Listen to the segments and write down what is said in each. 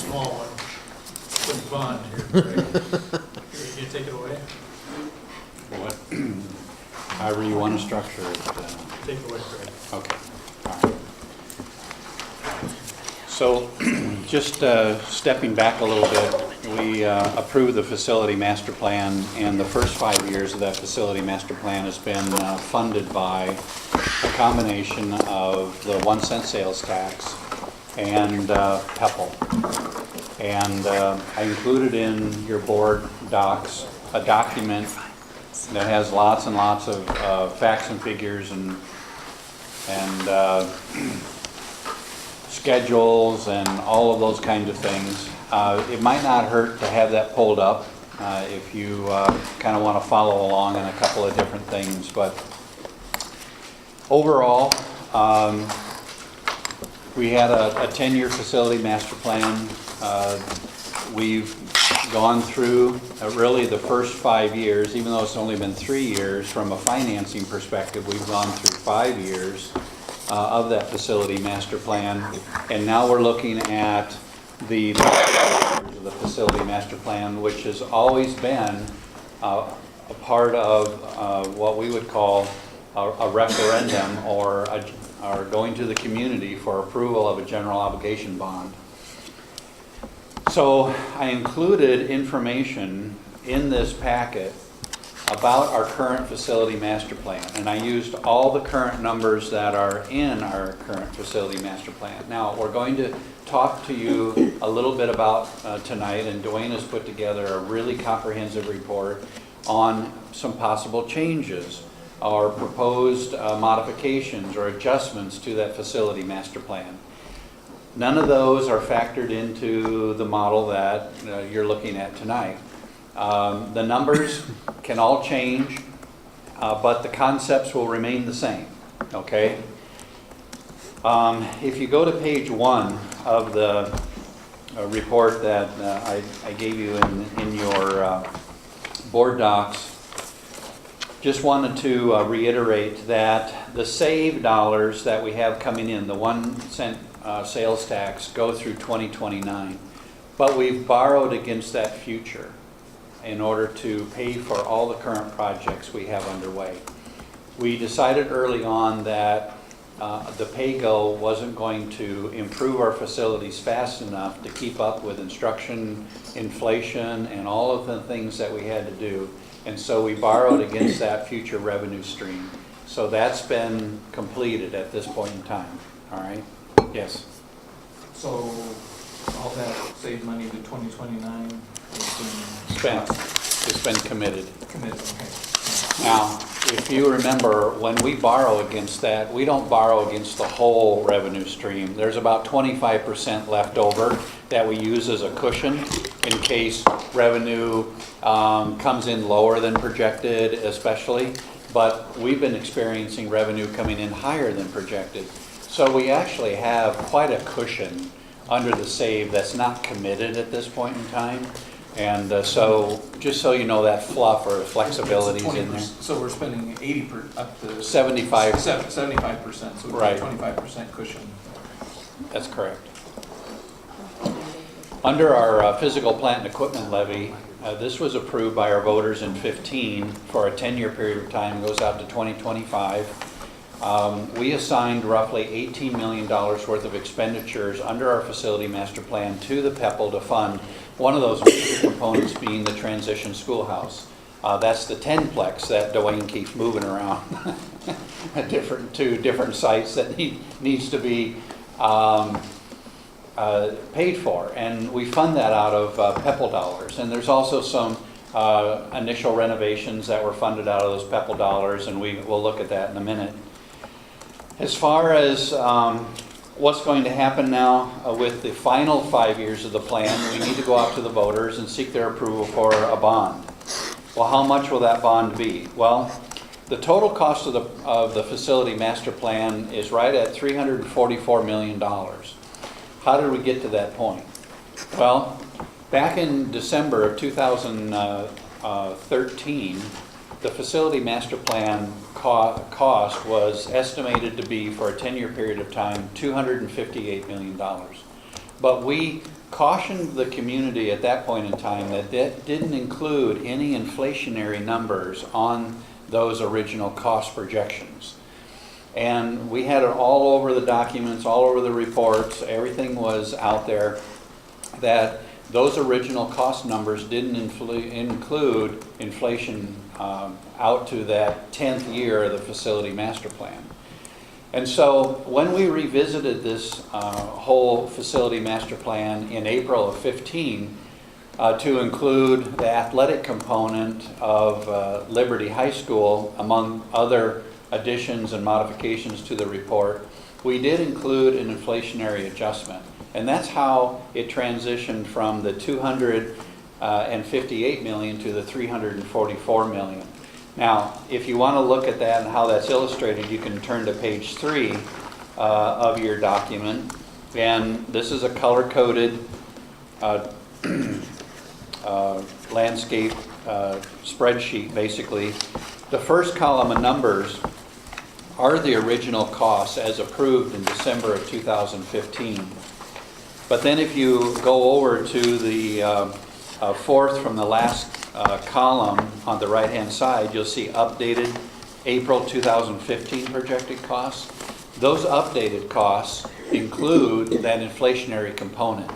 small one. Put bond here. Right? You take it away? What? However you want to structure it. Take it away, Greg. Okay. All right. So, just stepping back a little bit, we approved the facility master plan, and the first 5 years of that facility master plan has been funded by a combination of the 1 cent sales tax and PEPL. And I included in your board docs a document that has lots and lots of facts and figures and schedules and all of those kinds of things. It might not hurt to have that pulled up if you kind of want to follow along on a couple of different things. But overall, we had a 10-year facility master plan. We've gone through really the first 5 years, even though it's only been 3 years from a financing perspective. We've gone through 5 years of that facility master plan, and now we're looking at the facility master plan, which has always been a part of what we would call a referendum or going to the community for approval of a general obligation bond. So I included information in this packet about our current facility master plan, and I used all the current numbers that are in our current facility master plan. Now, we're going to talk to you a little bit about tonight, and Dwayne has put together a really comprehensive report on some possible changes or proposed modifications or adjustments to that facility master plan. None of those are factored into the model that you're looking at tonight. The numbers can all change, but the concepts will remain the same, okay? If you go to page 1 of the report that I gave you in your board docs, just wanted to reiterate that the save dollars that we have coming in, the 1 cent sales tax, go through 2029. But we've borrowed against that future in order to pay for all the current projects we have underway. We decided early on that the pay-go wasn't going to improve our facilities fast enough to keep up with instruction, inflation, and all of the things that we had to do. And so we borrowed against that future revenue stream. So that's been completed at this point in time, all right? Yes? So all that saved money to 2029 has been Spent. It's been committed. committed, okay. Now, if you remember, when we borrow against that, we don't borrow against the whole revenue stream. There's about 25% left over that we use as a cushion in case revenue comes in lower than projected, especially. But we've been experiencing revenue coming in higher than projected. So we actually have quite a cushion under the save that's not committed at this point in time. And so, just so you know, that fluff or flexibility is in there. So we're spending 75. 75%, so we've Right. got 25% cushion. That's correct. Under our physical plant and equipment levy, this was approved by our voters in 15 for a 10-year period of time, goes out to 2025. We assigned roughly $18 million worth of expenditures under our facility master plan to the PEPL to fund one of those major components being the transition schoolhouse. That's the 10-plex that Dwayne keeps moving around to different sites that needs to be paid for. And we fund that out of PEPL dollars. And there's also some initial renovations that were funded out of those PEPL dollars, and we'll look at that in a minute. As far as what's going to happen now with the final 5 years of the plan, we need to go out to the voters and seek their approval for a bond. Well, how much will that bond be? Well, the total cost of the facility master plan is right at $344 million. How did we get to that point? Well, back in December of 2013, the facility master plan cost was estimated to be, for a 10-year period of time, $258 million. But we cautioned the community at that point in time that that didn't include any inflationary numbers on those original cost projections. And we had it all over the documents, all over the reports, everything was out there, that those original cost numbers didn't include inflation out to that 10th year of the facility master plan. And so when we revisited this whole facility master plan in April of 15 to include the athletic component of Liberty High School, among other additions and modifications to the report, we did include an inflationary adjustment. And that's how it transitioned from the $258 million to the $344 million. Now, if you want to look at that and how that's illustrated, you can turn to page 3 of your document. And this is a color-coded landscape spreadsheet, basically. The first column of numbers are the original costs as approved in December of 2015. But then if you go over to the fourth from the last column on the right-hand side, you'll see updated April 2015 projected costs. Those updated costs include that inflationary component.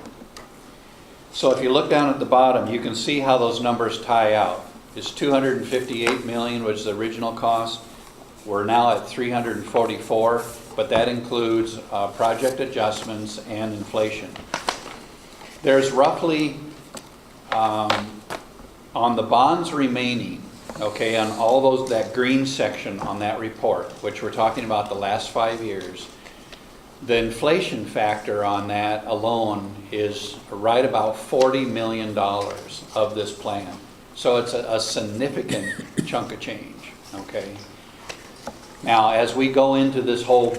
So if you look down at the bottom, you can see how those numbers tie out. It's $258 million, which is the original cost. We're now at $344, but that includes project adjustments and inflation. There's roughly, on the bonds remaining, okay, on all those, that green section on that report, which we're talking about the last 5 years, the inflation factor on that alone is right about $40 million of this plan. So it's a significant chunk of change, okay? Now, as we go into this whole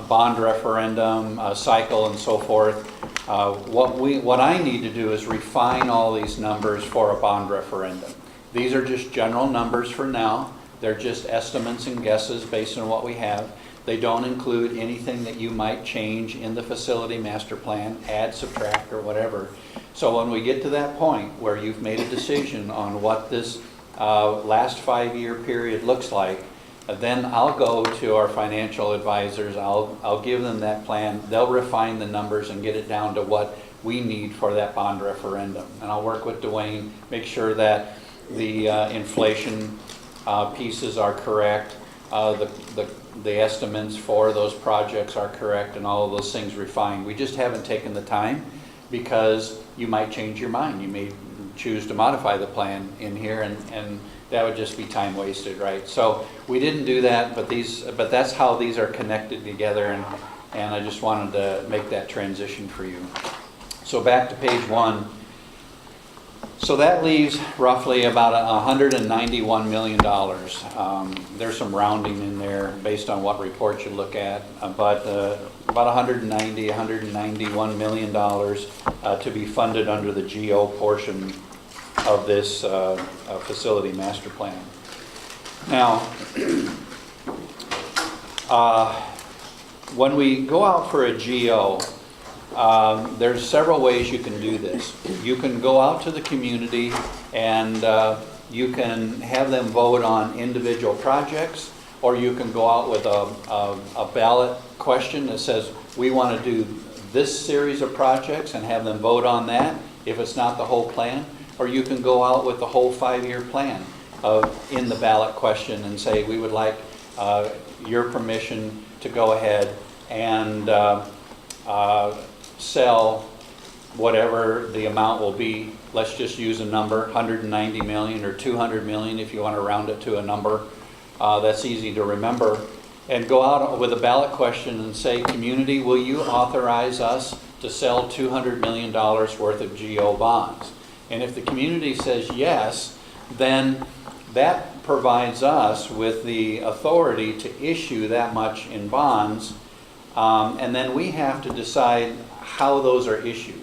bond referendum cycle and so forth, what I need to do is refine all these numbers for a bond referendum. These are just general numbers for now. They're just estimates and guesses based on what we have. They don't include anything that you might change in the facility master plan, add, subtract, or whatever. So when we get to that point where you've made a decision on what this last 5-year period looks like, then I'll go to our financial advisors, I'll give them that plan, they'll refine the numbers and get it down to what we need for that bond referendum. And I'll work with Dwayne, make sure that the inflation pieces are correct, the estimates for those projects are correct, and all of those things refined. We just haven't taken the time because you might change your mind. You may choose to modify the plan in here, and that would just be time wasted, right? So we didn't do that, but that's how these are connected together, and I just wanted to make that transition for you. So back to page 1. So that leaves roughly about $191 million. There's some rounding in there based on what report you look at, but about $191 million to be funded under the GO portion of this facility master plan. Now, when we go out for a GO, there's several ways you can do this. You can go out to the community and you can have them vote on individual projects, or you can go out with a ballot question that says, we want to do this series of projects, and have them vote on that if it's not the whole plan. Or you can go out with the whole 5-year plan in the ballot question and say, we would like your permission to go ahead and sell whatever the amount will be. Let's just use a number, 190 million or 200 million if you want to round it to a number that's easy to remember. And go out with a ballot question and say, community, will you authorize us to sell $200 million worth of GO bonds? And if the community says yes, then that provides us with the authority to issue that much in bonds, and then we have to decide how those are issued.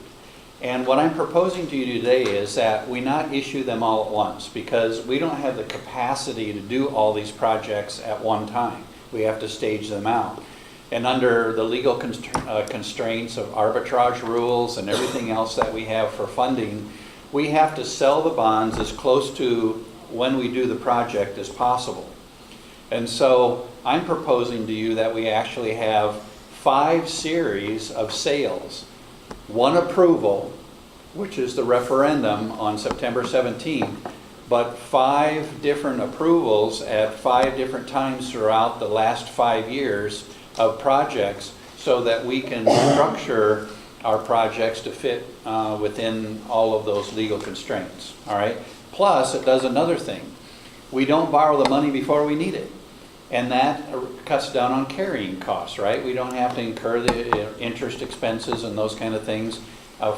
And what I'm proposing to you today is that we not issue them all at once, because we don't have the capacity to do all these projects at one time. We have to stage them out. And under the legal constraints of arbitrage rules and everything else that we have for funding, we have to sell the bonds as close to when we do the project as possible. And so I'm proposing to you that we actually have 5 series of sales, 1 approval, which is the referendum on September 17th, but 5 different approvals at 5 different times throughout the last 5 years of projects, so that we can structure our projects to fit within all of those legal constraints. All right. Plus, it does another thing. We don't borrow the money before we need it, and that cuts down on carrying costs. Right. We don't have to incur the interest expenses and those kind of things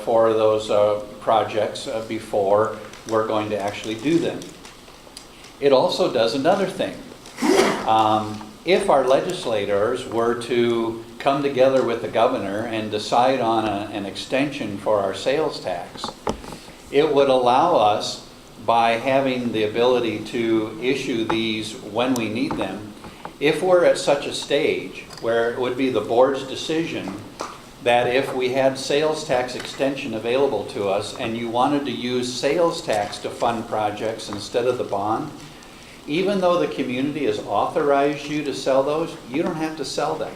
for those projects before we're going to actually do them. It also does another thing. If our legislators were to come together with the governor and decide on an extension for our sales tax, it would allow us, by having the ability to issue these when we need them, if we're at such a stage where it would be the board's decision that if we had sales tax extension available to us and you wanted to use sales tax to fund projects instead of the bond, even though the community has authorized you to sell those, you don't have to sell them.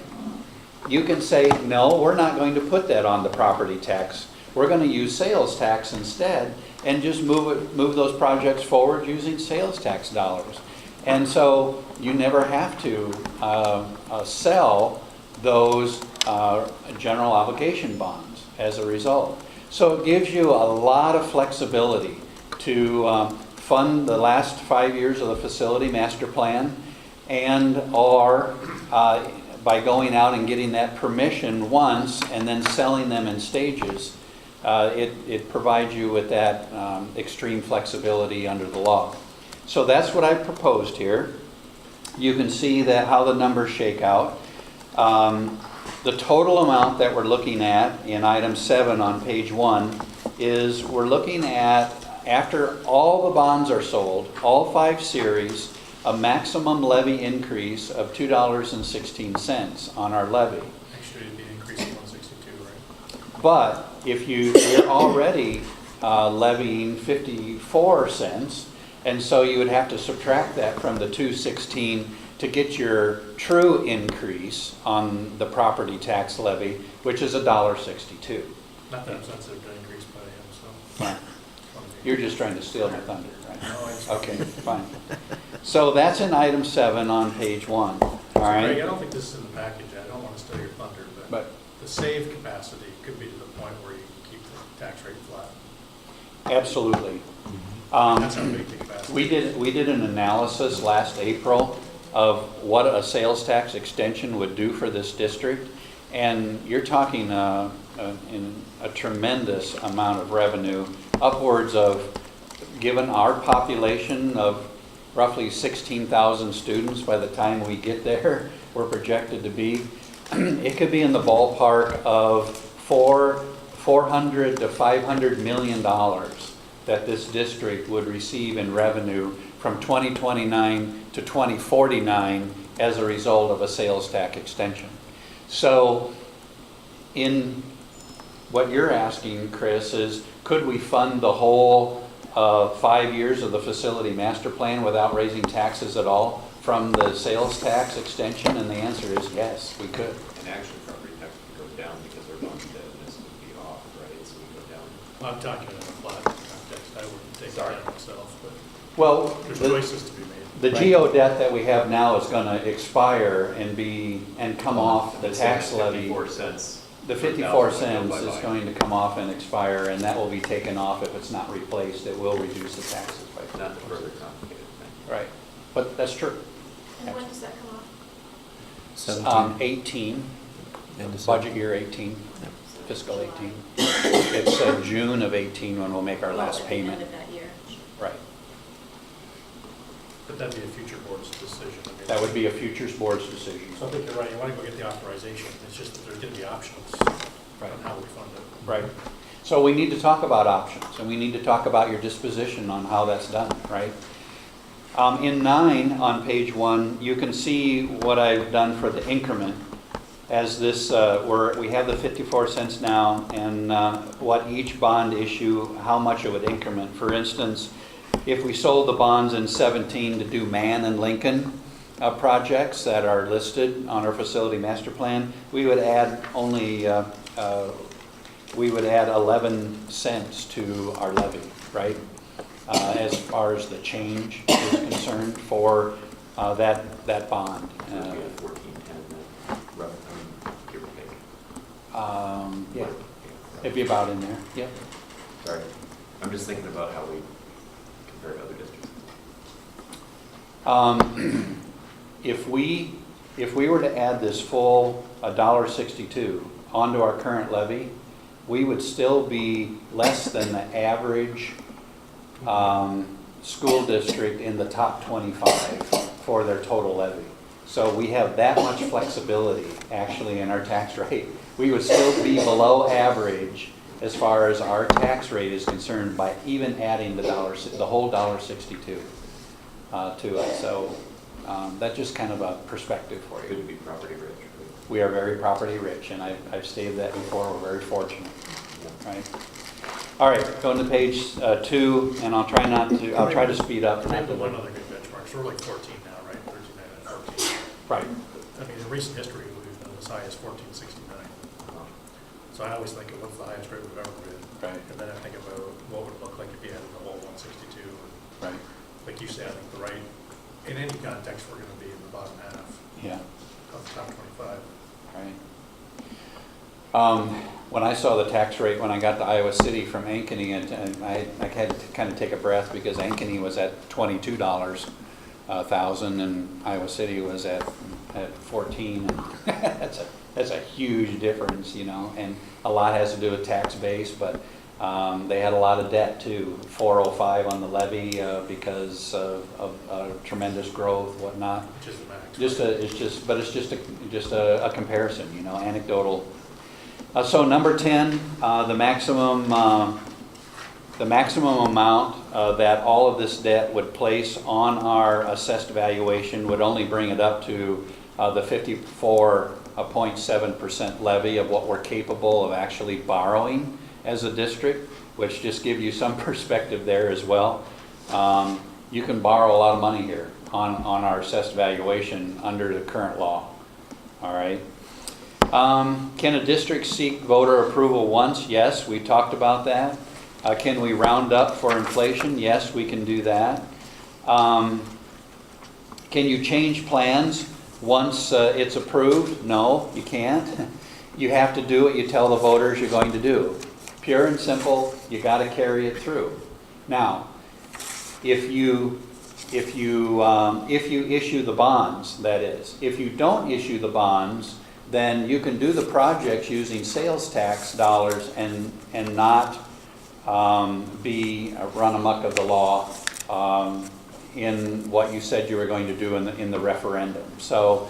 You can say, no, we're not going to put that on the property tax. We're going to use sales tax instead, and just move those projects forward using sales tax dollars. And so you never have to sell those general obligation bonds as a result. So it gives you a lot of flexibility to fund the last 5 years of the facility master plan, and or by going out and getting that permission once and then selling them in stages, it provides you with that extreme flexibility under the law. So that's what I proposed here. You can see that how the numbers shake out. The total amount that we're looking at in item 7 on page 1 is, we're looking at, after all the bonds are sold, all 5 series, a maximum levy increase of $2.16 on our levy. Actually, it'd be an increase of 162, right? But if you're already levying 54 cents, and so you would have to subtract that from the 216 to get your true increase on the property tax levy, which is $1.62. Not that I'm sensitive to increase by him, so. Fine. You're just trying to steal my thunder, right? No, I just- Okay, fine. So that's in item 7 on page 1, all Greg, I right? don't think this is in the package. I don't want to steal your thunder, but But the save capacity could be to the point where you can keep the tax rate flat. absolutely. That's how big the capacity is. We did an analysis last April of what a sales tax extension would do for this district, and you're talking in a tremendous amount of revenue, upwards of, given our population of roughly 16,000 students by the time we get there, we're projected to be, it could be in the ballpark of $400 to $500 million that this district would receive in revenue from 2029 to 2049 as a result of a sales tax extension. So in what you're asking, Chris, is could we fund the whole 5 years of the facility master plan without raising taxes at all from the sales tax extension? And the answer is yes, we could. And actually, property tax would go down because our bond indebtedness would be off, right? So we go down. I'm talking in a flat context. I wouldn't take Sorry. that myself, but Well, there's the, choices to be made. the geo debt that we have now is going to expire and come off the tax levy. 54 cents. The 54 cents is going to come off and expire, and that will be taken off if it's not replaced. It will reduce the taxes by Not the 54 further cents. complicated thing. Right, but that's true. And when does that come off? 18, End of budget year 18, fiscal 18. It's June of 18 when we'll make our last At the payment. end of that year. Right, But that'd be a future board's decision. I mean, that would be a futures board's decision. So I think you're right. You want to go get the authorization. It's just that there's going to be options Right. on how we fund it. Right. So we need to talk about options, and we need to talk about your disposition on how that's done, right? In 9 on page 1, you can see what I've done for the increment as this, we have the 54 cents now, and what each bond issue, how much it would increment. For instance, if we sold the bonds in 17 to do Man and Lincoln projects that are listed on our facility master plan, we would add only, we would add 11 cents to our levy, right? As far as the change is concerned for that bond. So it'd be a 1410 then, give or take. Yeah, it'd be about in there, yep. Sorry, I'm just thinking about how we compare to other districts. If we were to add this full $1.62 onto our current levy, we would still be less than the average school district in the top 25 for their total levy. So we have that much flexibility actually in our tax rate. We would still be below average as far as our tax rate is concerned by even adding the whole $1.62 to it. So that's just kind of a perspective for you. Could be property rich, right? We are very property rich, and I've stated that before. We're very fortunate, right? All right, going to page 2, and I'll try to speed up. Name the one other good benchmark, so we're like 14 now, right? 13 and 14. Right. I mean, in recent history, we've been as high as 1469. So I always think of what's the highest rate we've ever been. Right. And then I think about what would it look like if you had the whole 162. Right. Like you said, I think the right, in any context, we're going to be in the bottom half Yeah. of the top 25. Right. When I saw the tax rate when I got to Iowa City from Ankeny, and I had to kind of take a breath because Ankeny was at $22 a thousand, and Iowa City was at 14. That's a huge difference, you know, and a lot has to do with tax base, but they had a lot of debt too, 405 on the levy because of tremendous growth, whatnot. Which is the max. It's just a comparison, you know, anecdotal. So number 10, the maximum amount that all of this debt would place on our assessed valuation would only bring it up to the 54.7% levy of what we're capable of actually borrowing as a district, which just gives you some perspective there as well. You can borrow a lot of money here on our assessed valuation under the current law. All right. Can a district seek voter approval once? Yes, we talked about that. Can we round up for inflation? Yes, we can do that. Can you change plans once it's approved? No, you can't. You have to do what you tell the voters you're going to do. Pure and simple, you got to carry it through. Now, if you issue the bonds, that is, if you don't issue the bonds, then you can do the projects using sales tax dollars and not be run amok of the law in what you said you were going to do in the referendum. So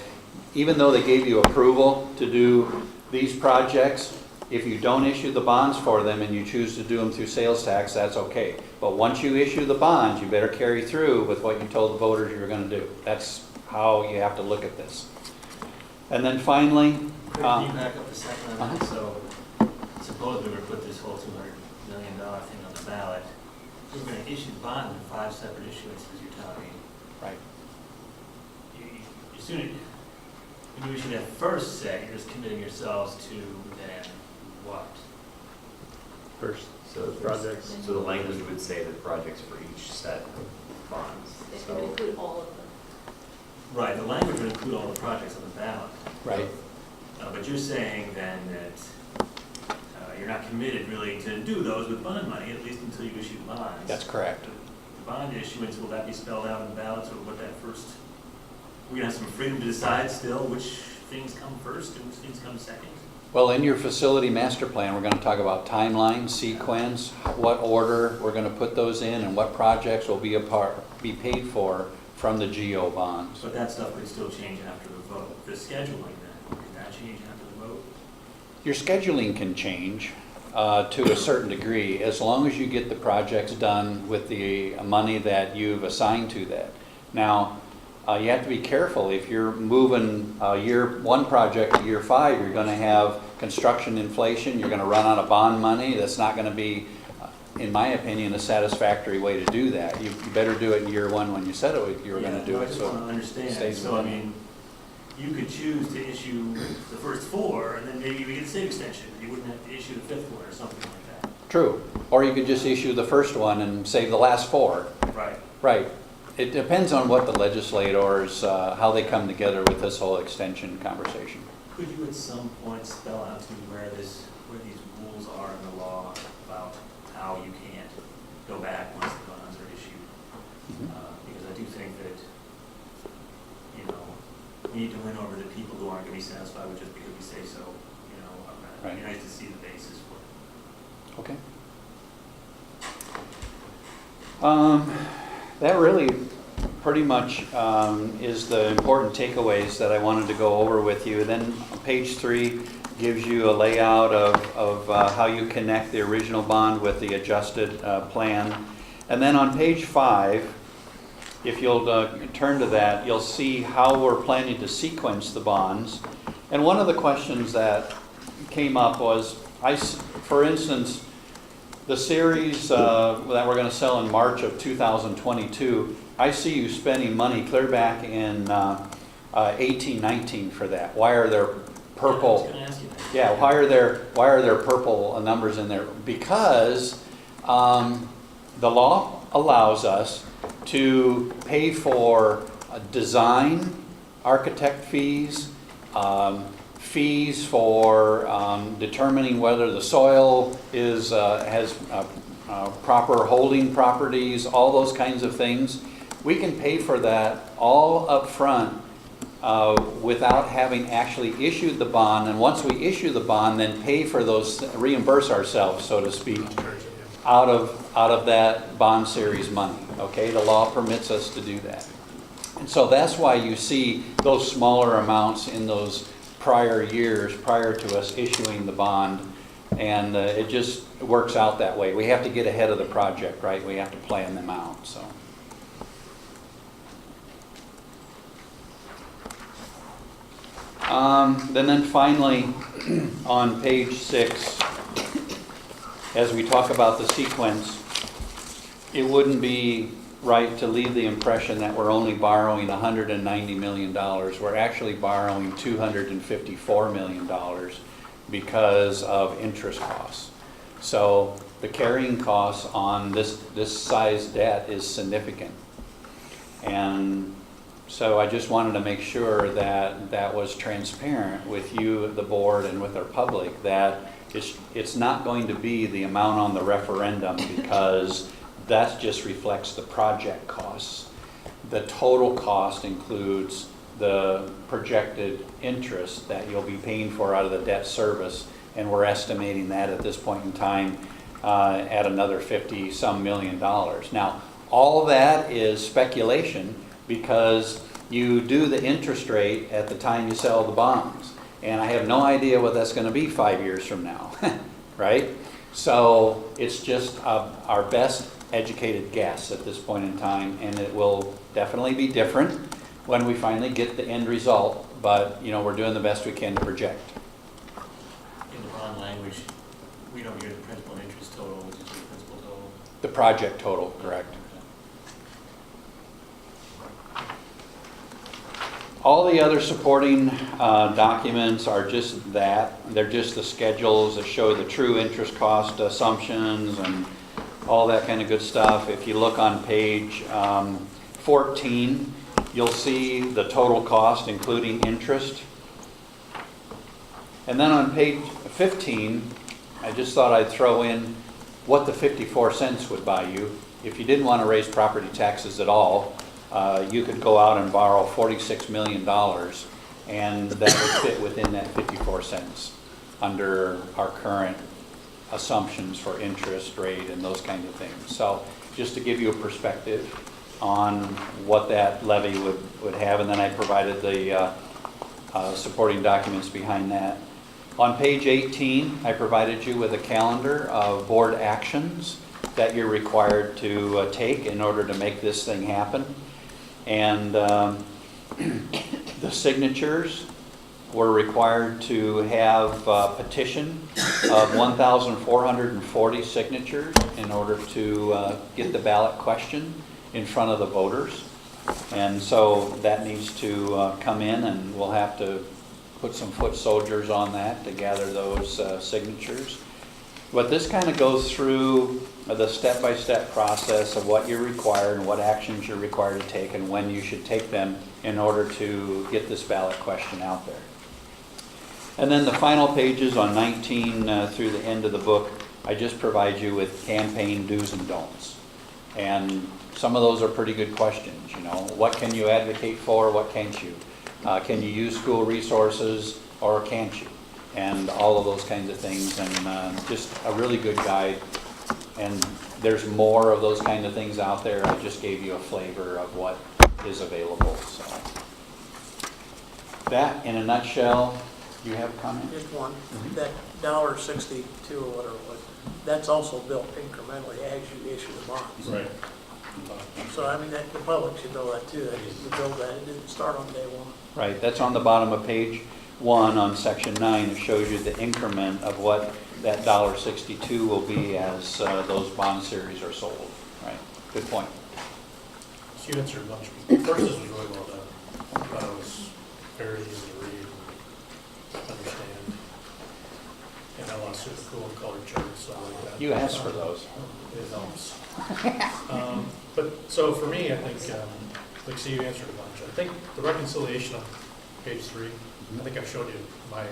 even though they gave you approval to do these projects, if you don't issue the bonds for them and you choose to do them through sales tax, that's okay. But once you issue the bonds, you better carry through with what you told the voters you were going to do. That's how you have to look at this. And then finally, Could you back up a second on that? So suppose we were to put this whole $200 million thing on the ballot. We're going to issue bonds in 5 separate issuances, you're telling me. right. Maybe we should have first say, you're just committing yourselves to then what? First, So projects. So the language would say the projects for each set of bonds. It So would include all of them. Right, the language would include all the projects on the ballot. Right. But you're saying then that you're not committed really to do those with bond money, at least until you issue the bonds. That's correct. The bond issuance, will that be spelled out in the ballots, or what that first? We're gonna have some freedom to decide still which things come first and which things come second. Well, in your facility master plan, we're going to talk about timeline, sequence, what order we're going to put those in, and what projects will be paid for from the GO bonds. But that stuff could still change after the vote. The scheduling then, can that change after the vote? Your scheduling can change to a certain degree as long as you get the projects done with the money that you've assigned to that. Now, you have to be careful. If you're moving year one project to year 5, you're going to have construction inflation, you're going to run out of bond money. That's not going to be, in my opinion, a satisfactory way to do that. You better do it in year 1 when you said you were going to do I it. just So want to understand, stays so I within. mean, you could choose to issue the first 4, and then maybe we get a state extension, you wouldn't have to issue the 5th one or something like that. True. Or you could just issue the first one and save the last 4. Right. Right. It depends on what the legislators, how they come together with this whole extension conversation. Could you at some point spell out to me where these rules are in the law about how you can't go back once the bonds are issued? Because I do think that, you know, we need to win over the people who aren't going to be satisfied with just because we say so. You know, it'd be nice to see the basis for it. Okay. That really pretty much is the important takeaways that I wanted to go over with you. Then page 3 gives you a layout of how you connect the original bond with the adjusted plan. And then on page 5, if you'll turn to that, you'll see how we're planning to sequence the bonds. And one of the questions that came up was, for instance, the series that we're going to sell in March of 2022, I see you spending money clear back in 18-19 for that. Why are there purple? I was going to ask you that. Yeah, why are there purple numbers in there? Because the law allows us to pay for design, architect fees, fees for determining whether the soil has proper holding properties, all those kinds of things. We can pay for that all up front without having actually issued the bond. And once we issue the bond, then pay for those, reimburse ourselves, so to speak, out of that bond series money. Okay, the law permits us to do that. And so that's why you see those smaller amounts in those prior years prior to us issuing the bond, and it just works out that way. We have to get ahead of the project, right? We have to plan them out. So. Then finally, on page 6, as we talk about the sequence, it wouldn't be right to leave the impression that we're only borrowing $190 million. We're actually borrowing $254 million because of interest costs. So the carrying costs on this size debt is significant. And so I just wanted to make sure that that was transparent with you, the board, and with our public, that it's not going to be the amount on the referendum, because that just reflects the project costs. The total cost includes the projected interest that you'll be paying for out of the debt service, and we're estimating that at this point in time at another 50-some million dollars. Now, all that is speculation, because you do the interest rate at the time you sell the bonds, and I have no idea what that's going to be 5 years from now, right? So it's just our best educated guess at this point in time, and it will definitely be different when we finally get the end result, but you know, we're doing the best we can to project. In the bond language, we don't get the principal and interest total, which is the principal total. The project total, correct. All the other supporting documents are just that. They're just the schedules that show the true interest cost assumptions and all that kind of good stuff. If you look on page 14, you'll see the total cost, including interest. And then on page 15, I just thought I'd throw in what the 54 cents would buy you. If you didn't want to raise property taxes at all, you could go out and borrow $46 million, and that would fit within that 54 cents under our current assumptions for interest rate and those kinds of things. So just to give you a perspective on what that levy would have, and then I provided the supporting documents behind that. On page 18, I provided you with a calendar of board actions that you're required to take in order to make this thing happen. And The signatures, we're required to have a petition of 1,440 signatures in order to get the ballot question in front of the voters. And so that needs to come in, and we'll have to put some foot soldiers on that to gather those signatures. But this kind of goes through the step-by-step process of what you're required and what actions you're required to take and when you should take them in order to get this ballot question out there. And then the final pages on 19 through the end of the book, I just provide you with campaign do's and don'ts. And some of those are pretty good questions, you know. What can you advocate for, what can't you? Can you use school resources or can't you? And all of those kinds of things, and just a really good guide. And there's more of those kind of things out there. I just gave you a flavor of what is available. So that, in a nutshell, you have a comment? Just one, Mhm. that $1.62 or whatever it was, that's also built incrementally as you issue the bonds. Right. So I mean, that the public should know that too, that you build that, it didn't start on day one. Right, that's on the bottom of page 1 on section 9. It shows you the increment of what that $1.62 will be as those bond series are sold. Right, good point. So you answered a bunch. First, this was really well done. I thought it was very easy to read and understand. And I lost super cool colored charts, so I like that. You asked for those. It helps. But, so for me, I think, like, see, you answered a bunch. I think the reconciliation on page 3, I think I showed you my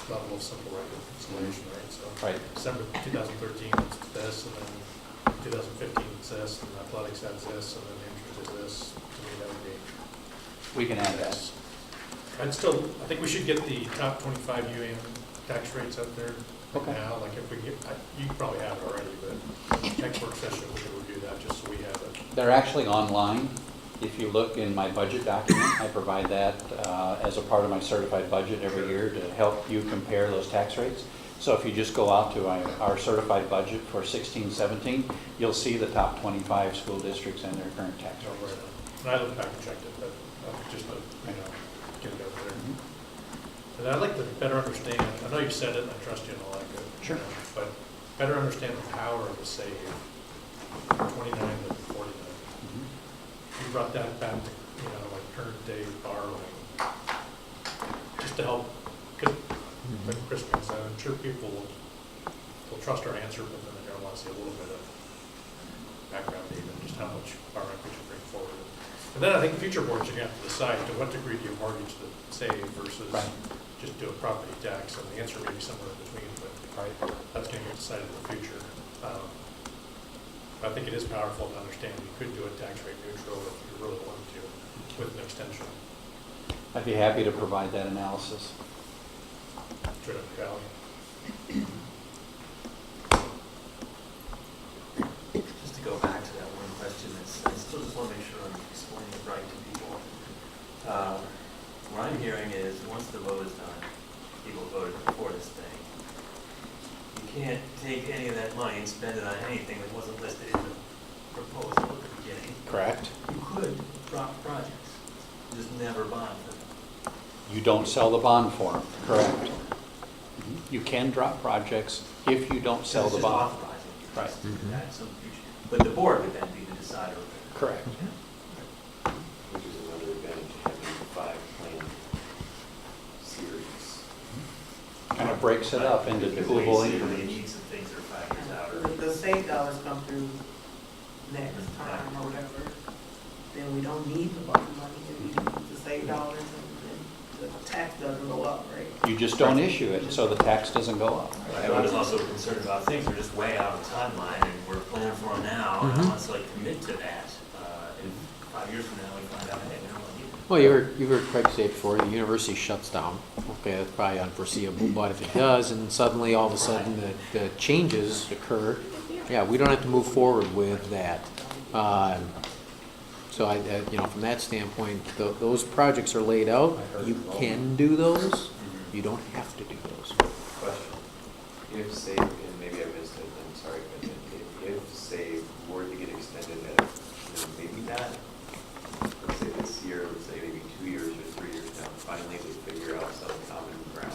level of simple reconciliation, right? So Right. December 2013, it's this, and then 2015, it's this, and athletics has this, and then interest is this. To me, that would be. We can add that. I'd still, I think we should get the top 25 UAM tax rates out there Okay. now. Like if we get, you probably have it already, but next work session we could review that just so we have it. They're actually online. If you look in my budget document, I provide that as a part of my certified budget every year to help you compare those tax rates. So if you just go out to our certified budget for 16-17, you'll see the top 25 school districts and their current tax So rates. and I looked back and checked it, but just to, get it over there. And I'd like to better understand, I know you've said it and I trust you and all that good. Sure. But better understand the power of the save, 29 to 49. You brought that back to, like current day borrowing, just to help, because like Chris said, I'm sure people will trust our answer, but then they're going to want to see a little bit of background data, just how much borrowing we should bring forward. And then I think future boards are going to have to decide to what degree do you mortgage the save versus Right. just do a property tax, and the answer may be somewhere in between, but that's going to get decided in the future. I think it is powerful to understand you could do a tax rate neutral if you really wanted to with an extension. I'd be happy to provide that analysis. Straight up valley. Just to go back to that one question, I still just want to make sure I'm explaining it right to people. What I'm hearing is, once the vote is done, people voted for this thing. You can't take any of that money and spend it on anything that wasn't listed in the proposal at the beginning. Correct? You could drop projects, just never bond for them. You don't sell the bond for them. Correct. You can drop projects if you don't sell It's the just bond. authorizing. Right. At some future. But the board would then be the decider of it. Correct. Which is another advantage of having 5 plan series. Kind of breaks it up into Because doable they increments. need some things that are 5 years out. or- The state dollars come through next time or whatever, then we don't need the bond money, we use the state dollars and the tax doesn't go up, right? You just don't issue it, so the tax doesn't go up. I was also concerned about things that are just way out of timeline, and we're planning for them now, and I want to like commit to that. If 5 years from now, we find out, hey, we don't want to. Well, you heard Craig say it before, the university shuts down. Okay, that's probably unforeseeable, but if it does, and suddenly, all of a sudden, the changes occur, yeah, we don't have to move forward with that. So from that standpoint, those projects are laid out. You can do those. You don't have to do those. Question. If say, and maybe I missed it, I'm sorry, but if say were to get extended at maybe not, let's say the this year, let's say maybe 2 years or 3 years down, finally they figure out some common ground,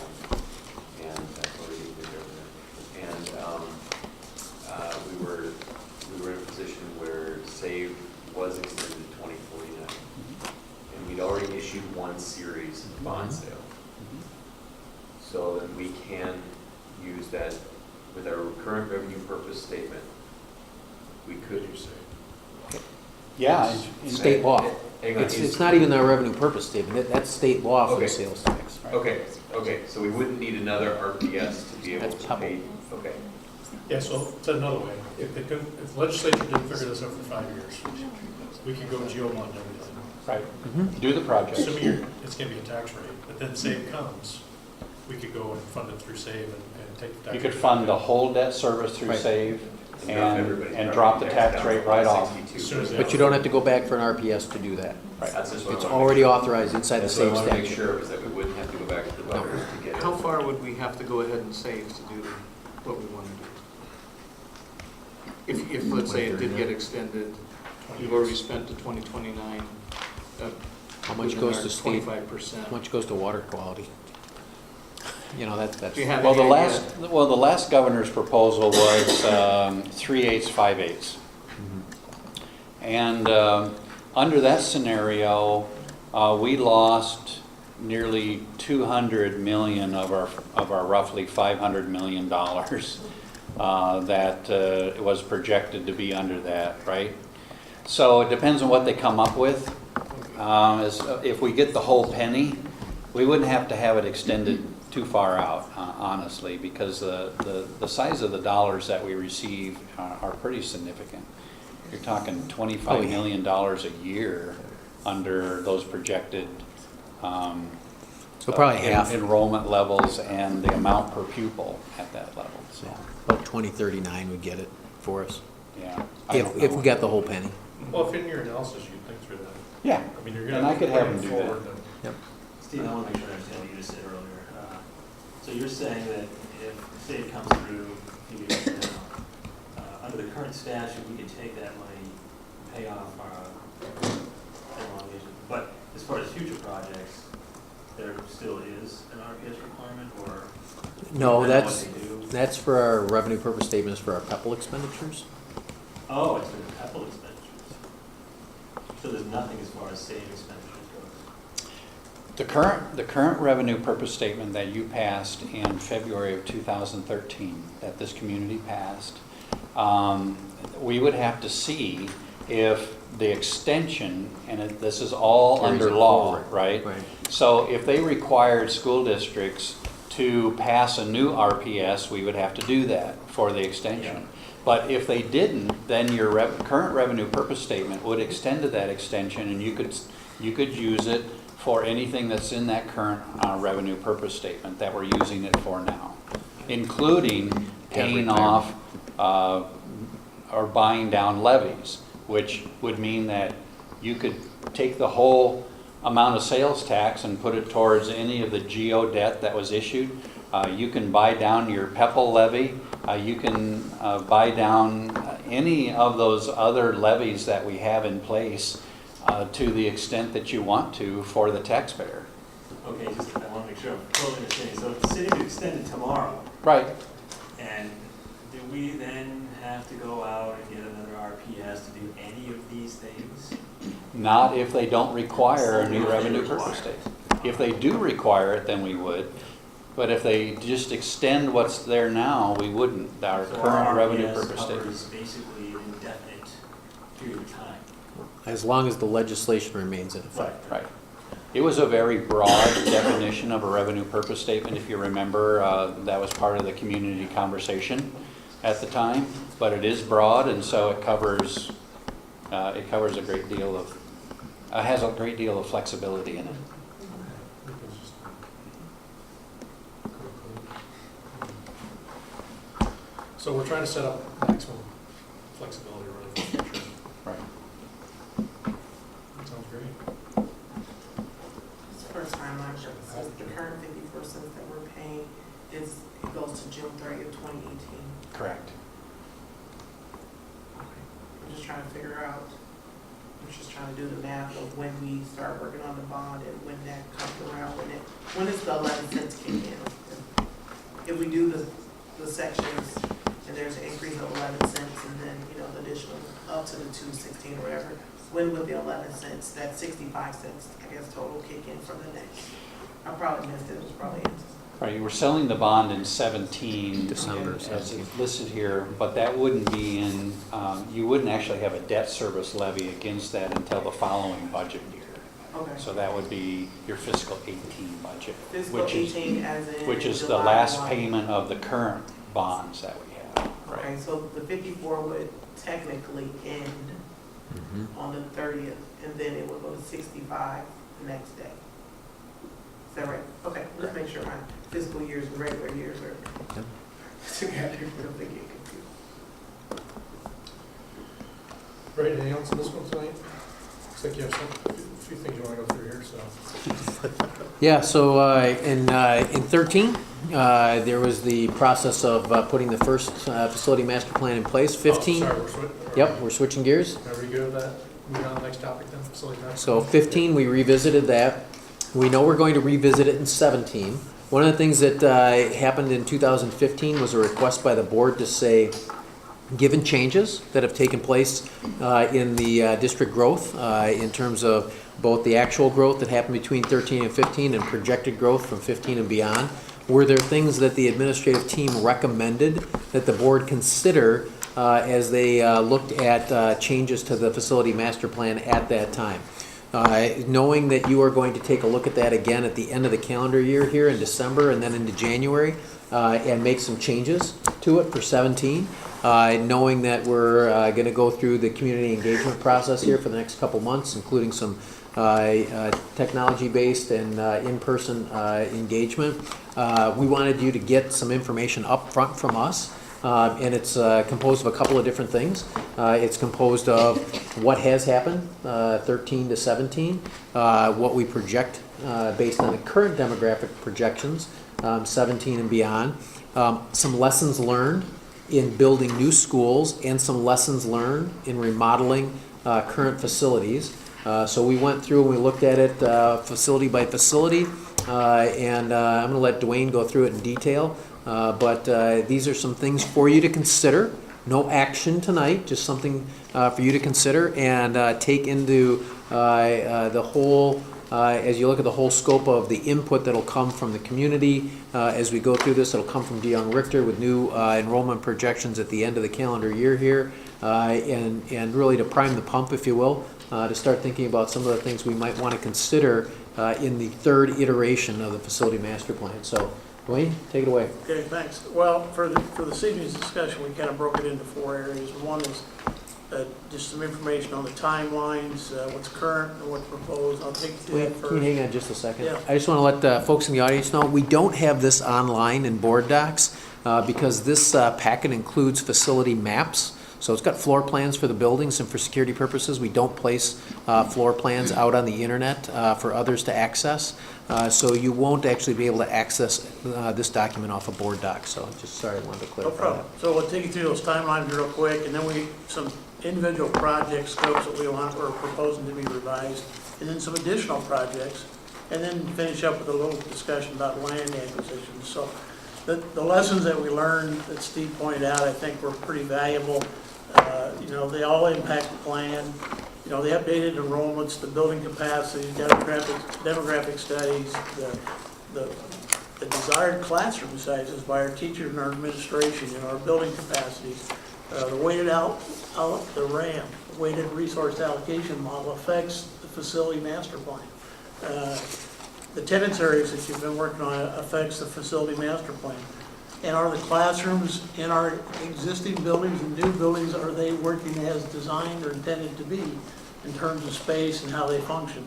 and that's what we did there. And we were in a position where SAVE was extended to 2049, and we'd already issued one series of bond sale. So that we can use that with our current revenue purpose statement. We could use it. Yeah. State law. Hang on, It's not even our revenue purpose statement, that's state law for Okay. the sales tax. Okay, so we wouldn't need another RPS to be able That's to pay, okay. Yeah, so said another way, if the legislature didn't figure this out for 5 years, we could go geo-bond everything. Right. Mhm. Do the project. Assuming it's gonna be a tax rate, but then SAVE comes, we could go and fund it through SAVE and take the tax. You could rate. fund the whole debt service through Right. SAVE drop and everybody's drop the property tax down rate to right off. 62. As soon as they- But you don't have to go back for an RPS to do that. That's just what I It's wanna already make sure. authorized inside the That's what I same want to make statute. sure, is that we wouldn't have to go back to the voters to get it. How far would we have to go ahead and save to do what we want to do? If let's say it did get extended, we've already spent to 2029. How much goes to state, 25%. how much goes to water quality? You know, that's, Do you have Well, the any last, idea? well, the last governor's proposal was 3/8, 5/8. And under that scenario, we lost nearly 200 million of our roughly $500 million that was projected to be under that, right? So it depends on what they come up with. If we get the whole penny, we wouldn't have to have it extended too far out, honestly, because the size of the dollars that we receive are pretty significant. You're talking $25 million a year under those projected so probably half, enrollment levels and the amount per pupil at that level. So, about 2039 would get it for us, yeah. I don't if know. we got the whole penny. Well, if in your analysis, you think through that. Yeah, I mean, you're and gonna. I could have them do forward that. then. Steve, I want to make sure I understand what you just said earlier. So you're saying that if SAVE comes through a few years from now, under the current statute, we could take that money and pay off our prolongation. But as far as future projects, there still is an RPS requirement, or? No, depending on that's, what they do? that's for our revenue purpose statements for our PEPAL expenditures. Oh, it's for the capital expenditures. So there's nothing as far as SAVE expenditures goes? The current revenue purpose statement that you passed in February of 2013, that this community passed, we would have to see if the extension, and this is all Carries under it law, forward. right? Right. So if they required school districts to pass a new RPS, we would have to do that for the extension. Yeah. But if they didn't, then your current revenue purpose statement would extend to that extension, and you could use it for anything that's in that current revenue purpose statement that we're using it for now, including paying off or buying down levies, which would mean that you could take the whole amount of sales tax and put it towards any of the geo debt that was issued. You can buy down your PEPAL levy. You can buy down any of those other levies that we have in place to the extent that you want to for the taxpayer. Okay, just, I want to make sure I'm totally understanding. So if the city could extend it tomorrow, Right. and do we then have to go out and get another RPS to do any of these things? Not if they don't require a new revenue purpose statement. If they do require it, then we would. But if they just extend what's there now, we wouldn't. Our So current our revenue RPS purpose statement. covers basically an indefinite period of time. As long as the legislation remains in effect. Right. It was a very broad definition of a revenue purpose statement, if you remember. That was part of the community conversation at the time. But it is broad, and so it covers a great deal of, has a great deal of flexibility in it. So we're trying to set up maximum flexibility really for the future. Right. That sounds great. It's the first time I've sure says the current 54 cents that we're paying it goes to June 30th, 2018. Correct. I'm just trying to figure out, I'm was just trying to do the math of when we start working on the bond and when that comes around, when it's the 11 cents kick in. If we do the sections and there's an increase of 11 cents and then, the additional up to the 216 or whatever, when would the 11 cents, that 65 cents, I guess, total kick in for the next? I probably missed it, it was probably in. Right, you were selling the bond in 17. December As 17. it's listed here, but that wouldn't be in, you wouldn't actually have a debt service levy against that until the following budget year. Okay. So that would be your fiscal 18 budget. Fiscal which is 18 as in. Which is the July last 1. payment of the current bonds that we have. Okay, so the 54 would technically end Mhm. on the 30th, and then it would go to 65 the next day. Is that right? Okay, let's make sure my fiscal years and regular years are Yep. together, so they get confused. Right, anything else on this one tonight? Looks like you have a few things you want to go through here, so. Yeah, so in 13, there was the process of putting the first facility master plan in place. 15, Oh, sorry, yep, we're switching gears. Are we good with that? Moving on to the next topic then, facility master. So 15, we revisited that. We know we're going to revisit it in 17. One of the things that happened in 2015 was a request by the board to say, given changes that have taken place in the district growth in terms of both the actual growth that happened between 13 and 15 and projected growth from 15 and beyond, were there things that the administrative team recommended that the board consider as they looked at changes to the facility master plan at that time? Knowing that you are going to take a look at that again at the end of the calendar year here in December and then into January and make some changes to it for 17. Knowing that we're going to go through the community engagement process here for the next couple months, including some technology-based and in-person engagement. We wanted you to get some information up front from us. And it's composed of a couple of different things. It's composed of what has happened, 13 to 17, what we project based on the current demographic projections, 17 and beyond, some lessons learned in building new schools, and some lessons learned in remodeling current facilities. So we went through and we looked at it facility by facility, and I'm going to let Dwayne go through it in detail. But these are some things for you to consider. No action tonight, just something for you to consider and take into the whole, as you look at the whole scope of the input that'll come from the community as we go through this. It'll come from DeYoung Richter with new enrollment projections at the end of the calendar year here, and really to prime the pump, if you will, to start thinking about some of the things we might want to consider in the third iteration of the facility master plan. So, Dwayne, take it away. Okay, thanks. Well, for this evening's discussion, we kind of broke it into 4 areas. One is just some information on the timelines, what's current and what's proposed. I'll take you through that Can you first. hang on just a second? Yeah. I just want to let folks in the audience know, we don't have this online in board docs because this packet includes facility maps. So it's got floor plans for the buildings, and for security purposes, we don't place floor plans out on the internet for others to access. So you won't actually be able to access this document off a board doc. So just sorry, I wanted to No clarify problem. So we'll take you through those timelines real quick, and then some individual project scopes that we're proposing to be revised, and then some additional projects, and then finish up with a little discussion about land acquisition. So the lessons that we learned that Steve pointed out, I think were pretty valuable. They all impact the plan. The updated enrollments, the building capacity, demographic studies, the desired classroom sizes by our teachers and our administration, our building capacities, the weighted the RAM, weighted resource allocation model affects the facility master plan. The tenants areas that you've been working on affects the facility master plan. And are the classrooms in our existing buildings and new buildings, are they working as designed or intended to be in terms of space and how they function?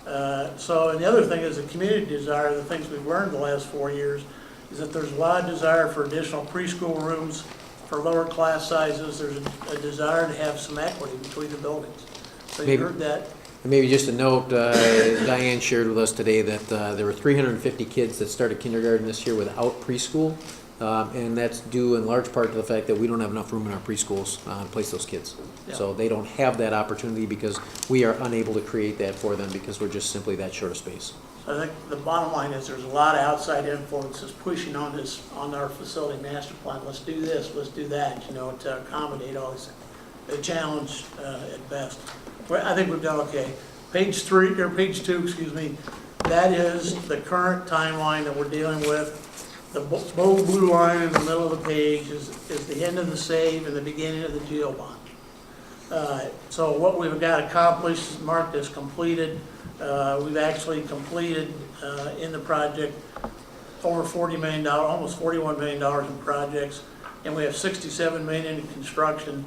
And the other thing is the community desire, the things we've learned the last 4 years, is that there's a lot of desire for additional preschool rooms, for lower class sizes. There's a desire to have some equity between the buildings. So you heard that. And maybe just a note, Diane shared with us today that there were 350 kids that started kindergarten this year without preschool. And that's due in large part to the fact that we don't have enough room in our preschools to place those kids. Yeah. So they don't have that opportunity because we are unable to create that for them because we're just simply that short of space. So I think the bottom line is there's a lot of outside influences pushing on this, on our facility master plan. Let's do this, let's do that, you know, to accommodate all this. A challenge at best. Well, I think we've done okay. Page 2, excuse me, that is the current timeline that we're dealing with. The bold blue line in the middle of the page is the end of the save and the beginning of the GO bond. So what we've got accomplished is marked as completed. We've actually completed in the project over $40 million, almost $41 million in projects, and we have $67 million in construction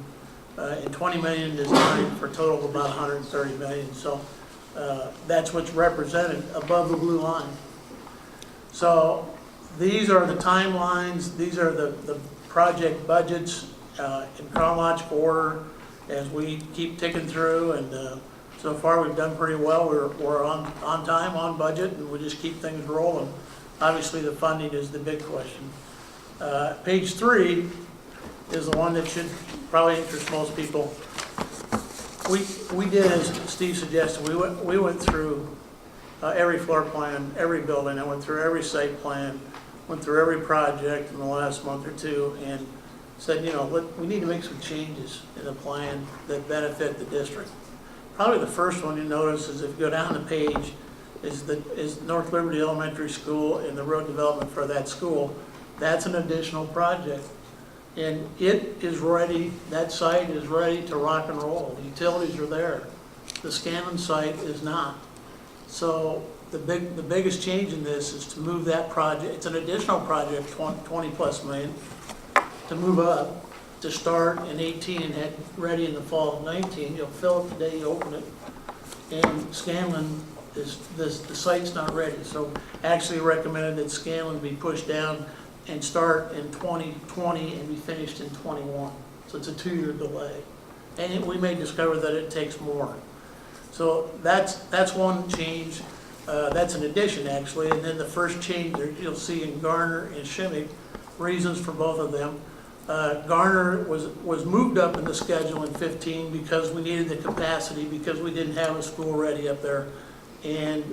and $20 million in design for a total of about $130 million. So that's what's represented above the blue line. So these are the timelines. These are the project budgets in chronological order as we keep ticking through. And so far we've done pretty well. We're on time, on budget, and we just keep things rolling. Obviously the funding is the big question. Page 3 is the one that should probably interest most people. We did, as Steve suggested, we went through every floor plan, every building. I went through every site plan, went through every project in the last month or two, and said, you know, we need to make some changes in the plan that benefit the district. Probably the first one you notice is if you go down the page is North Liberty Elementary School and the road development for that school. That's an additional project. And it is ready, that site is ready to rock and roll. The utilities are there. The Scanlon site is not. So the biggest change in this is to move that project, it's an additional project, 20 plus million, to move up, to start in 18 and head ready in the fall of 19. You'll fill it the day you open it. And Scanlon, the site's not ready. So actually recommended that Scanlon be pushed down and start in 2020 and be finished in 21. So it's a 2-year delay. And we may discover that it takes more. So that's one change. That's an addition, actually. And then the first change there you'll see in Garner and Shimmick, reasons for both of them. Garner was moved up in the schedule in 15 because we needed the capacity, because we didn't have a school ready up there. And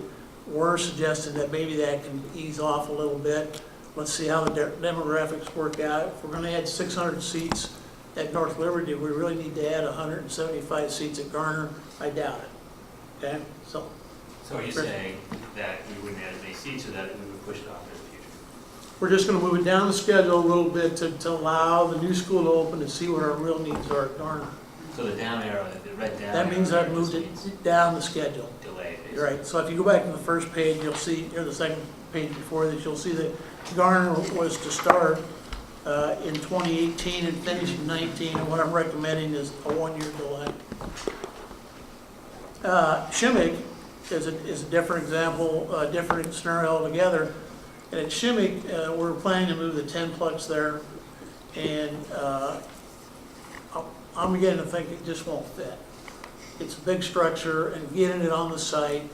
we're suggesting that maybe that can ease off a little bit. Let's see how the demographics work out. If we're going to add 600 seats at North Liberty, we really need to add 175 seats at Garner. I doubt it. Okay, so are you saying that we wouldn't add as many seats, or that we would push it off to the future? we're just going to move it down the schedule a little bit to allow the new school to open and see what our real needs are at Garner. So the down arrow, the red down. That means arrow I've moved means it down the schedule. Delay, basically. Right, so if you go back to the first page, you'll see, or the second page before this, you'll see that Garner was to start in 2018 and finish in 19, and what I'm recommending is a 1-year delay. Shimmick is a different example, a different scenario altogether. And at Shimmick, we're planning to move the 10-plex there, and I'm beginning to think it just won't fit. It's a big structure, and getting it on the site,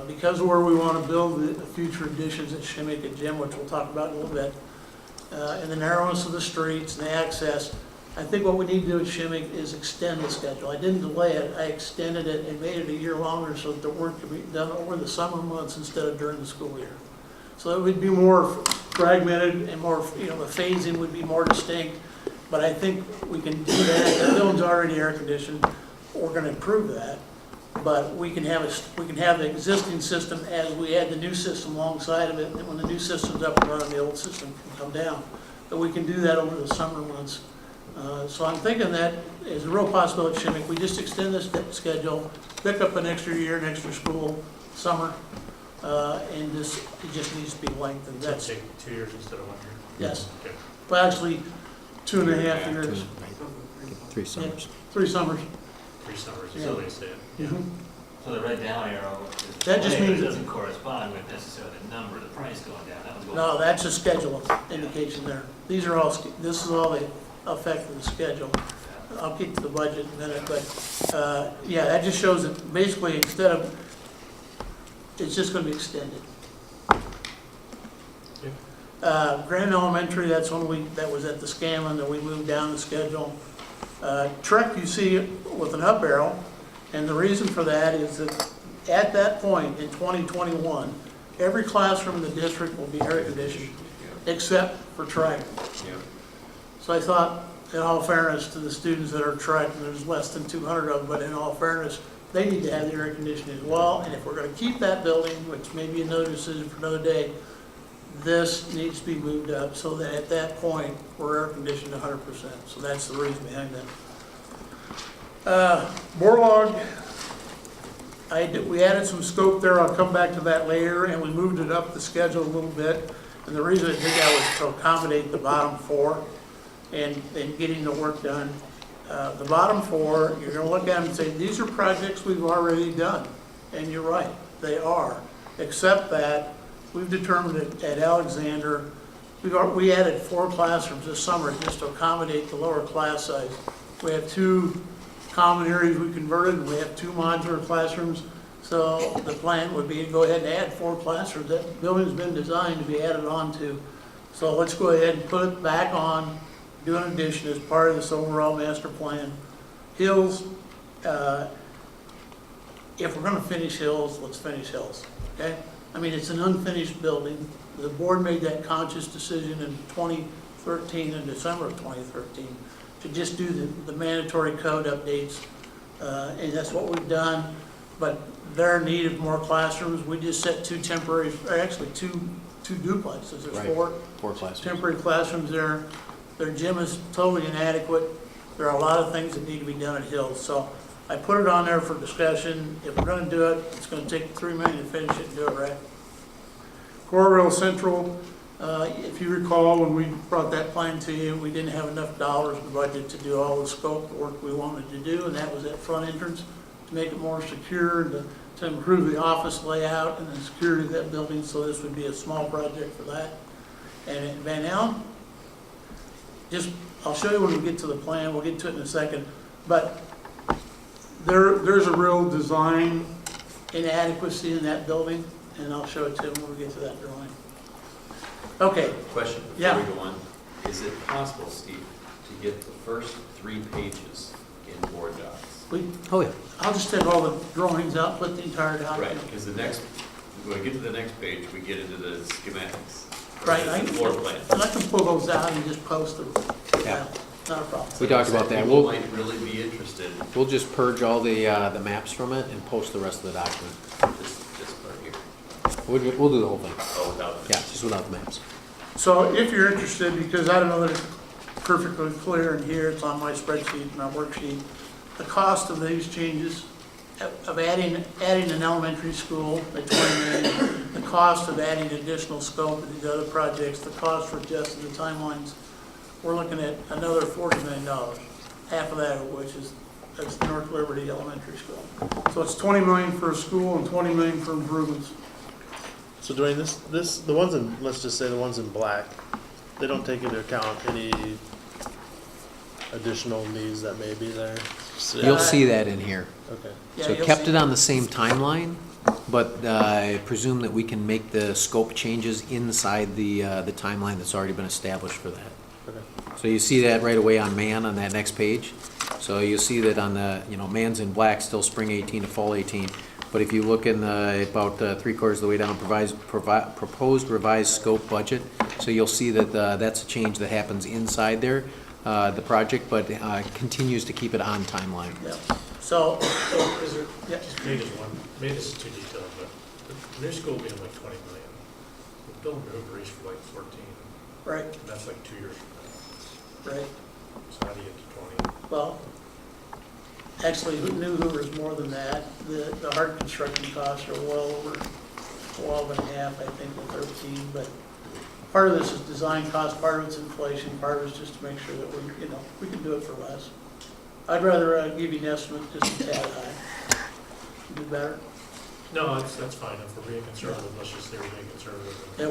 because of where we want to build the future additions at Shimmick and Jim, which we'll talk about in a little bit, and the narrowness of the streets and the access, I think what we need to do at Shimmick is extend the schedule. I didn't delay it, I extended it and made it a year longer so that the work could be done over the summer months instead of during the school year. So it would be more fragmented and more, the phasing would be more distinct, but I think we can do that. The building's already air conditioned. We're going to improve that, but we can have the existing system as we add the new system alongside of it, and when the new system's up and running, the old system can come down. But we can do that over the summer months. So I'm thinking that is a real possibility at Shimmick. We just extend this schedule, pick up an extra year, an extra school, summer, and it just needs to be lengthened. Does that take 2 years instead of 1 year? Yes. Okay. Well, actually, 2.5 years. 3 summers. 3 summers. 3 summers, Yeah. so they say. So the red down arrow, That just means it doesn't correspond with necessarily the number, the price going down. That was going No, up. that's a schedule indication there. These are all, this is all the effect of the schedule. I'll get to the budget in a minute, but, yeah, that just shows that basically instead of, it's just gonna be extended. Grand Elementary, that's when that was at the Scanlon, that we moved down the schedule. Trek, you see with an up arrow, and the reason for that is that at that point in 2021, every classroom in the district will be air conditioned, except for Trek. Yeah. So I thought, in all fairness to the students that are Trek, and there's less than 200 of them, but in all fairness, they need to have the air conditioning as well. And if we're going to keep that building, which may be another decision for another day, this needs to be moved up so that at that point, we're air conditioned 100%. So that's the reason behind that. Borlaug, we added some scope there. I'll come back to that later, and we moved it up the schedule a little bit. And the reason I did that was to accommodate the bottom four and getting the work done. The bottom four, you're going to look at them and say, these are projects we've already done. And you're right, they are. Except that we've determined that at Alexander, we added 4 classrooms this summer just to accommodate the lower class size. We have 2 common areas we converted, and we have 2 modular classrooms. So the plan would be to go ahead and add 4 classrooms. That building's been designed to be added on to. So let's go ahead and put it back on, do an addition as part of this overall master plan. Hills, if we're gonna finish Hills, let's finish Hills, okay? I mean, it's an unfinished building. The board made that conscious decision in 2013, in December of 2013, to just do the mandatory code updates, and that's what we've done. But they're in need of more classrooms. We just set 2 temporary, or actually two duplexes. There's Right. 4 classrooms. temporary classrooms there. Their gym is totally inadequate. There are a lot of things that need to be done at Hills. So I put it on there for discussion. If we're gonna do it, it's gonna take $3 million to finish it and do it right. Coralville Central, if you recall, when we brought that plan to you, we didn't have enough dollars in the budget to do all the scope work we wanted to do, and that was that front entrance, to make it more secure, and to improve the office layout and the security of that building, so this would be a small project for that. And at Van Allen, I'll show you when we get to the plan, we'll get to it in a second, but there's a real design inadequacy in that building, and I'll show it to you when we get to that drawing. Okay. Question Yeah. before we go on. Is it possible, Steve, to get the first 3 pages in board docs? Oh, yeah. I'll just take all the drawings out, put the entire document. Right, because when we get to the next page, we get into the schematics. Right, The floor plan. And I can pull those out and just post them. Yeah. Not a problem. We talked about that. People might really be interested, We'll just purge all the maps from it and post the rest of the document. just right here. We'll do the whole thing. Oh, without the. Yeah, just without the maps. So if you're interested, because I don't know that it's perfectly clear in here, it's on my spreadsheet, my worksheet, the cost of these changes, of adding an elementary school at 20 million, the cost of adding additional scope to these other projects, the cost for adjusting the timelines, we're looking at another $40 million, half of that of which is that's North Liberty Elementary School. So it's 20 million for a school and 20 million for improvements. So Dwayne, the ones in, let's just say the ones in black, they don't take into account any additional needs that may be there? So- You'll see that in here. Okay. Yeah, So you'll kept see- it on the same timeline, but I presume that we can make the scope changes inside the timeline that's already been established for that. Okay. So you see that right away on Man on that next page. So you'll see that on the, Man's in black, still spring 18 to fall 18. But if you look in about 3/4 of the way down, proposed revised scope budget, so you'll see that that's a change that happens inside there, the project, but continues to keep it on timeline. Yeah. So, Is there, yeah. maybe this is too detailed, but the new school being like 20 million, the building Hoover East for like 14, Right, that's like 2 years from right. now. So how do you get to 20? Well, actually, New Hoover's more than that. The hard construction costs are well over 12 and a half, I think, or 13. But part of this is design cost, part of it's inflation, part of it's just to make sure that we can do it for less. I'd rather give you an estimate just a tad high. Do better. No, that's fine. If we're being conservative, let's just say we're being conservative. Yeah,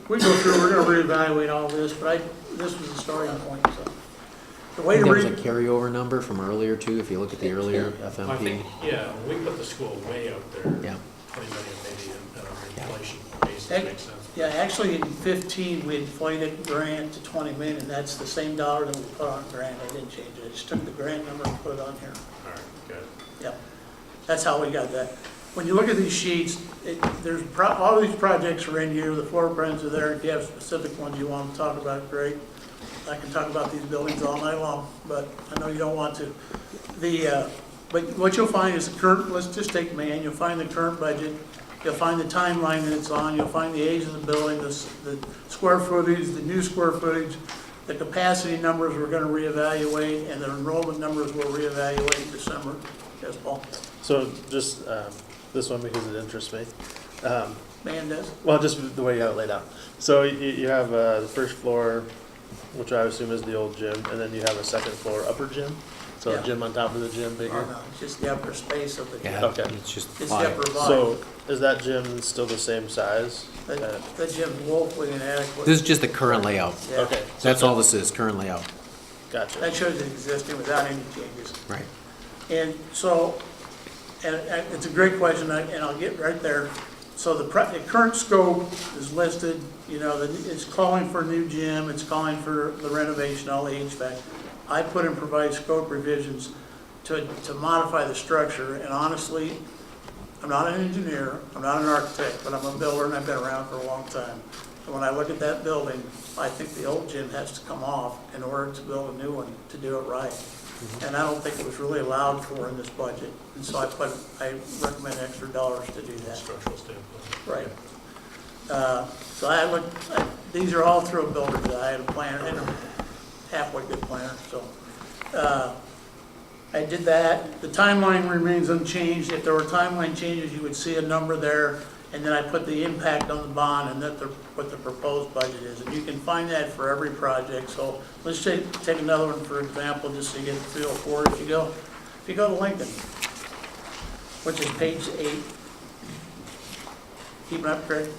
we go through, we're gonna reevaluate all this, but this was the starting point, so. The way to There was a read, carryover number from earlier too, if you look at the earlier I FMP. think, yeah, when we put the school way out there, Yeah, 20 million maybe in an inflation basis Heck, makes sense. Yeah, actually in 15, we inflated grant to 20 million, and that's the same dollar that we put on grant. I didn't change it. I just took the grant number and put it on here. All right, good. Yeah, that's how we got that. When you look at these sheets, all of these projects are in here, the floor plans are there. If you have specific ones you want to talk about, great. I can talk about these buildings all night long, but I know you don't want to. But what you'll find is the current, let's just take man, you'll find the current budget, you'll find the timeline that it's on, you'll find the age of the building, the square footage, the new square footage, the capacity numbers we're gonna reevaluate, and the enrollment numbers we'll reevaluate in December. Yes, Paul? So just this one because it interests me. Man does? Well, just the way you have it laid out. So you have the first floor, which I assume is the old gym, and then you have a second floor upper gym. So Yeah. a gym on top of the gym, Or bigger. no, it's just the upper space of the gym. Yeah, Okay. it's just It's the fine. upper volume. So is that gym still the same size? The gym's woefully inadequate. This is just the current layout. Yeah. Okay, That's all this is, current layout. gotcha. That shows it existing without any changes. Right. And so, and it's a great question, and I'll get right there. So the current scope is listed, you know, it's calling for a new gym, it's calling for the renovation, all the HVAC. I put in provide scope revisions to modify the structure, and honestly, I'm not an engineer, I'm not an architect, but I'm a builder and I've been around for a long time. And when I look at that building, I think the old gym has to come off in order to build a new one, to do it right. And I don't think it was really allowed for in this budget. And so I recommend extra dollars to do that. Structural standpoint. Right. So these are all through a builder that I had a planner, and a halfway good planner, so. I did that. The timeline remains unchanged. If there were timeline changes, you would see a number there. And then I put the impact on the bond and what the proposed budget is. And you can find that for every project. So let's take another one, for example, just so you get a feel for it. If you go to Lincoln, which is page 8. Keeping up, Craig?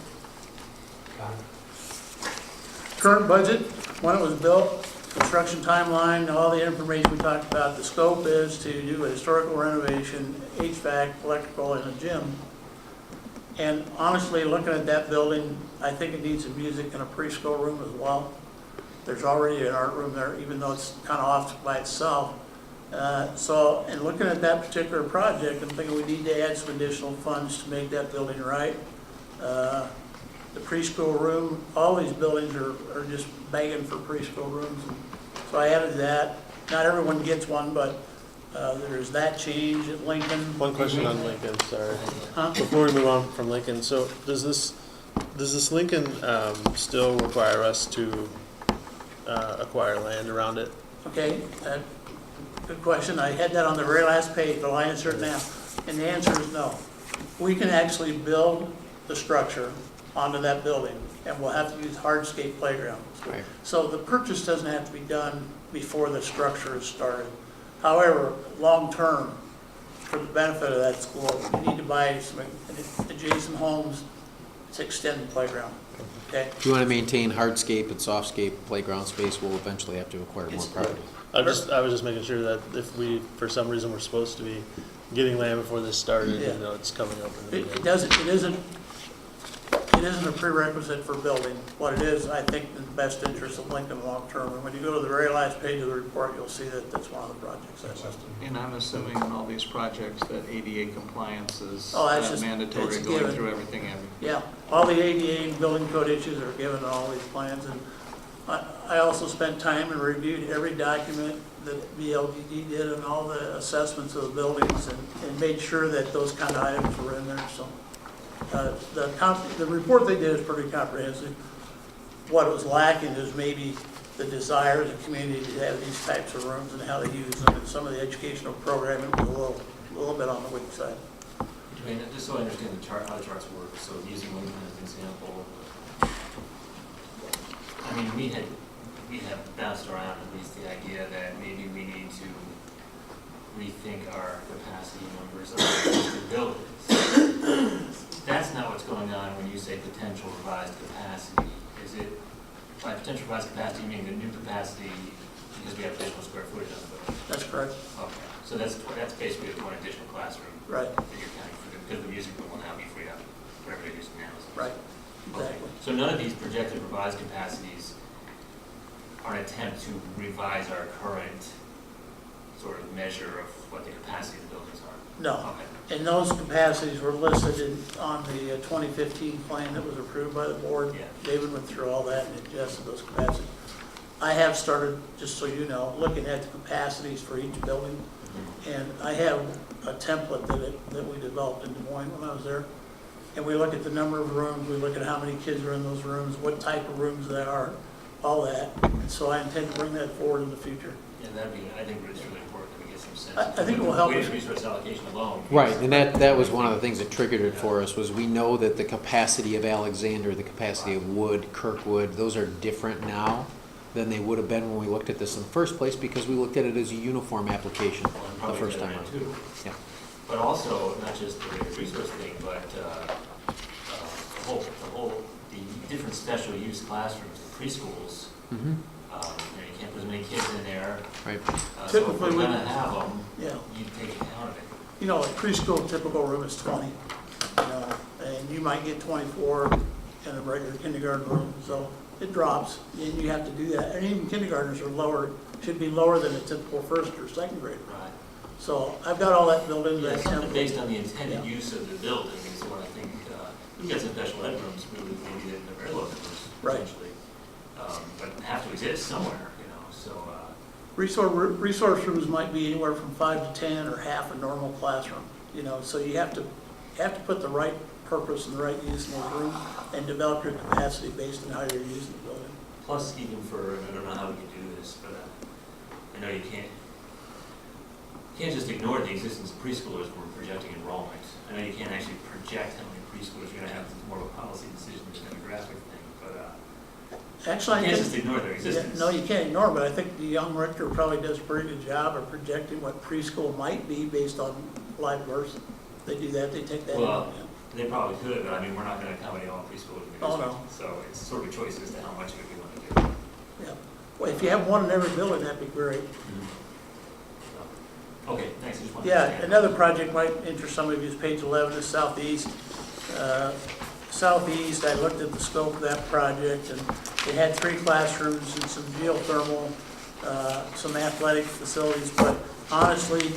Current budget, when it was built, construction timeline, all the information we talked about. The scope is to do a historical renovation, HVAC, electrical, and a gym. And honestly, looking at that building, I think it needs some music and a preschool room as well. There's already an art room there, even though it's kind of off by itself. And looking at that particular project, I'm thinking we need to add some additional funds to make that building right. The preschool room, all these buildings are just begging for preschool rooms. And so I added that. Not everyone gets one, but there's that change at Lincoln. One question on Lincoln, sorry. Huh? Before we move on from Lincoln, so does this Lincoln still require us to acquire land around it? Okay, good question. I had that on the very last page, but I'll answer it now. And the answer is no. We can actually build the structure onto that building, and we'll have to use hardscape playgrounds. Right. So the purchase doesn't have to be done before the structure is started. However, long-term, for the benefit of that school, you need to buy some adjacent homes to extend the playground, okay? If you want to maintain hardscape and softscape playground space, we'll eventually have to acquire more It's- property. I was just making sure that if we, for some reason, we're supposed to be getting land before this started, Yeah. you know, it's coming up in the It beginning. it isn't a prerequisite for building. What it is, I think, in the best interest of Lincoln long-term. And when you go to the very last page of the report, you'll see that that's one of the projects that's listed. And I'm assuming in all these projects that ADA compliance is Oh, that's just- mandatory it's going given. through everything. Yeah, all the ADA and building code issues are given in all these plans. And I also spent time and reviewed every document that BLGD did and all the assessments of the buildings and made sure that those kind of items were in there, so. The report they did is pretty comprehensive. What was lacking is maybe the desire of the community to have these types of rooms and how they use them, and some of the educational programming was a little bit on the weak side. I mean, just so I understand how the charts work, so using Lincoln as an example, I mean, we have bounced around at least the idea that maybe we need to rethink our capacity numbers on the buildings. That's not what's going on when you say potential revised capacity. Is it, by potential revised capacity, you mean the new capacity because we have additional square footage on the building? That's correct. Okay, so that's basically one additional classroom Right. that you're counting for the because the music room will now be freed up for everybody who's now. Right, Okay. exactly. So none of these projected revised capacities are an attempt to revise our current sort of measure of what the capacity of the buildings are? No. Okay. And those capacities were listed on the 2015 plan that was approved by the board. Yeah. David went through all that and adjusted those capacities. I have started, just so you know, looking at the capacities for each building. And I have a template that we developed in Des Moines when I was there. And we look at the number of rooms, we look at how many kids are in those rooms, what type of rooms they are, all that. And so I intend to bring that forward in the future. Yeah, that'd be, I think it's really important that we get some sense. I think it will help Wage us. resource allocation alone. Right, and that was one of the things that triggered it for us, was we know that the capacity of Alexander, the capacity of Wood, Kirkwood, those are different now than they would have been when we looked at this in the first place, because we looked at it as a uniform application Well, and the probably first the time other around. end too. Yeah. But also, not just the wage resource thing, but the different special use classrooms, the preschools, Mhm. you can't put as many kids in there. Right. So if Typically, we're we- gonna have them, Yeah. you take account of it. You know, a preschool typical room is 20, you know, and you might get 24 in a regular kindergarten room, so it drops, and you have to do that. And even kindergartners are lower, should be lower than a typical first or second grader. Right. So I've got all that built into Yeah, that something template. based on the intended Yeah. use of the building is what I think, we've got some special ed rooms, maybe they're very low numbers, Right. potentially. But have to exist somewhere, so, Resource rooms might be anywhere from 5 to 10 or half a normal classroom, you know, so you have to put the right purpose and the right use in those rooms and develop your capacity based on how you're using the building. plus even for, I don't know how we can do this, but I know you can't just ignore the existence of preschoolers when we're projecting enrollment. I know you can't actually project how many preschoolers you're gonna have, it's more of a policy decision than a demographic thing, but Actually, you I can't think, just ignore their yeah, existence. no, you can't ignore, but I think the young rector probably does a pretty good job of projecting what preschool might be based on live births. They do that, they take that into Well, account. they probably could, but I mean, we're not gonna accommodate all preschoolers in the Oh, district. no. So it's sort of a choice as to how much of it we wanna do. Yeah. Well, if you have one in every building, that'd be great. Okay, thanks, I just wanted to Yeah, understand. another project might interest some of you is page 11 is Southeast. Southeast, I looked at the scope of that project, and they had 3 classrooms and some geothermal, some athletic facilities, but honestly,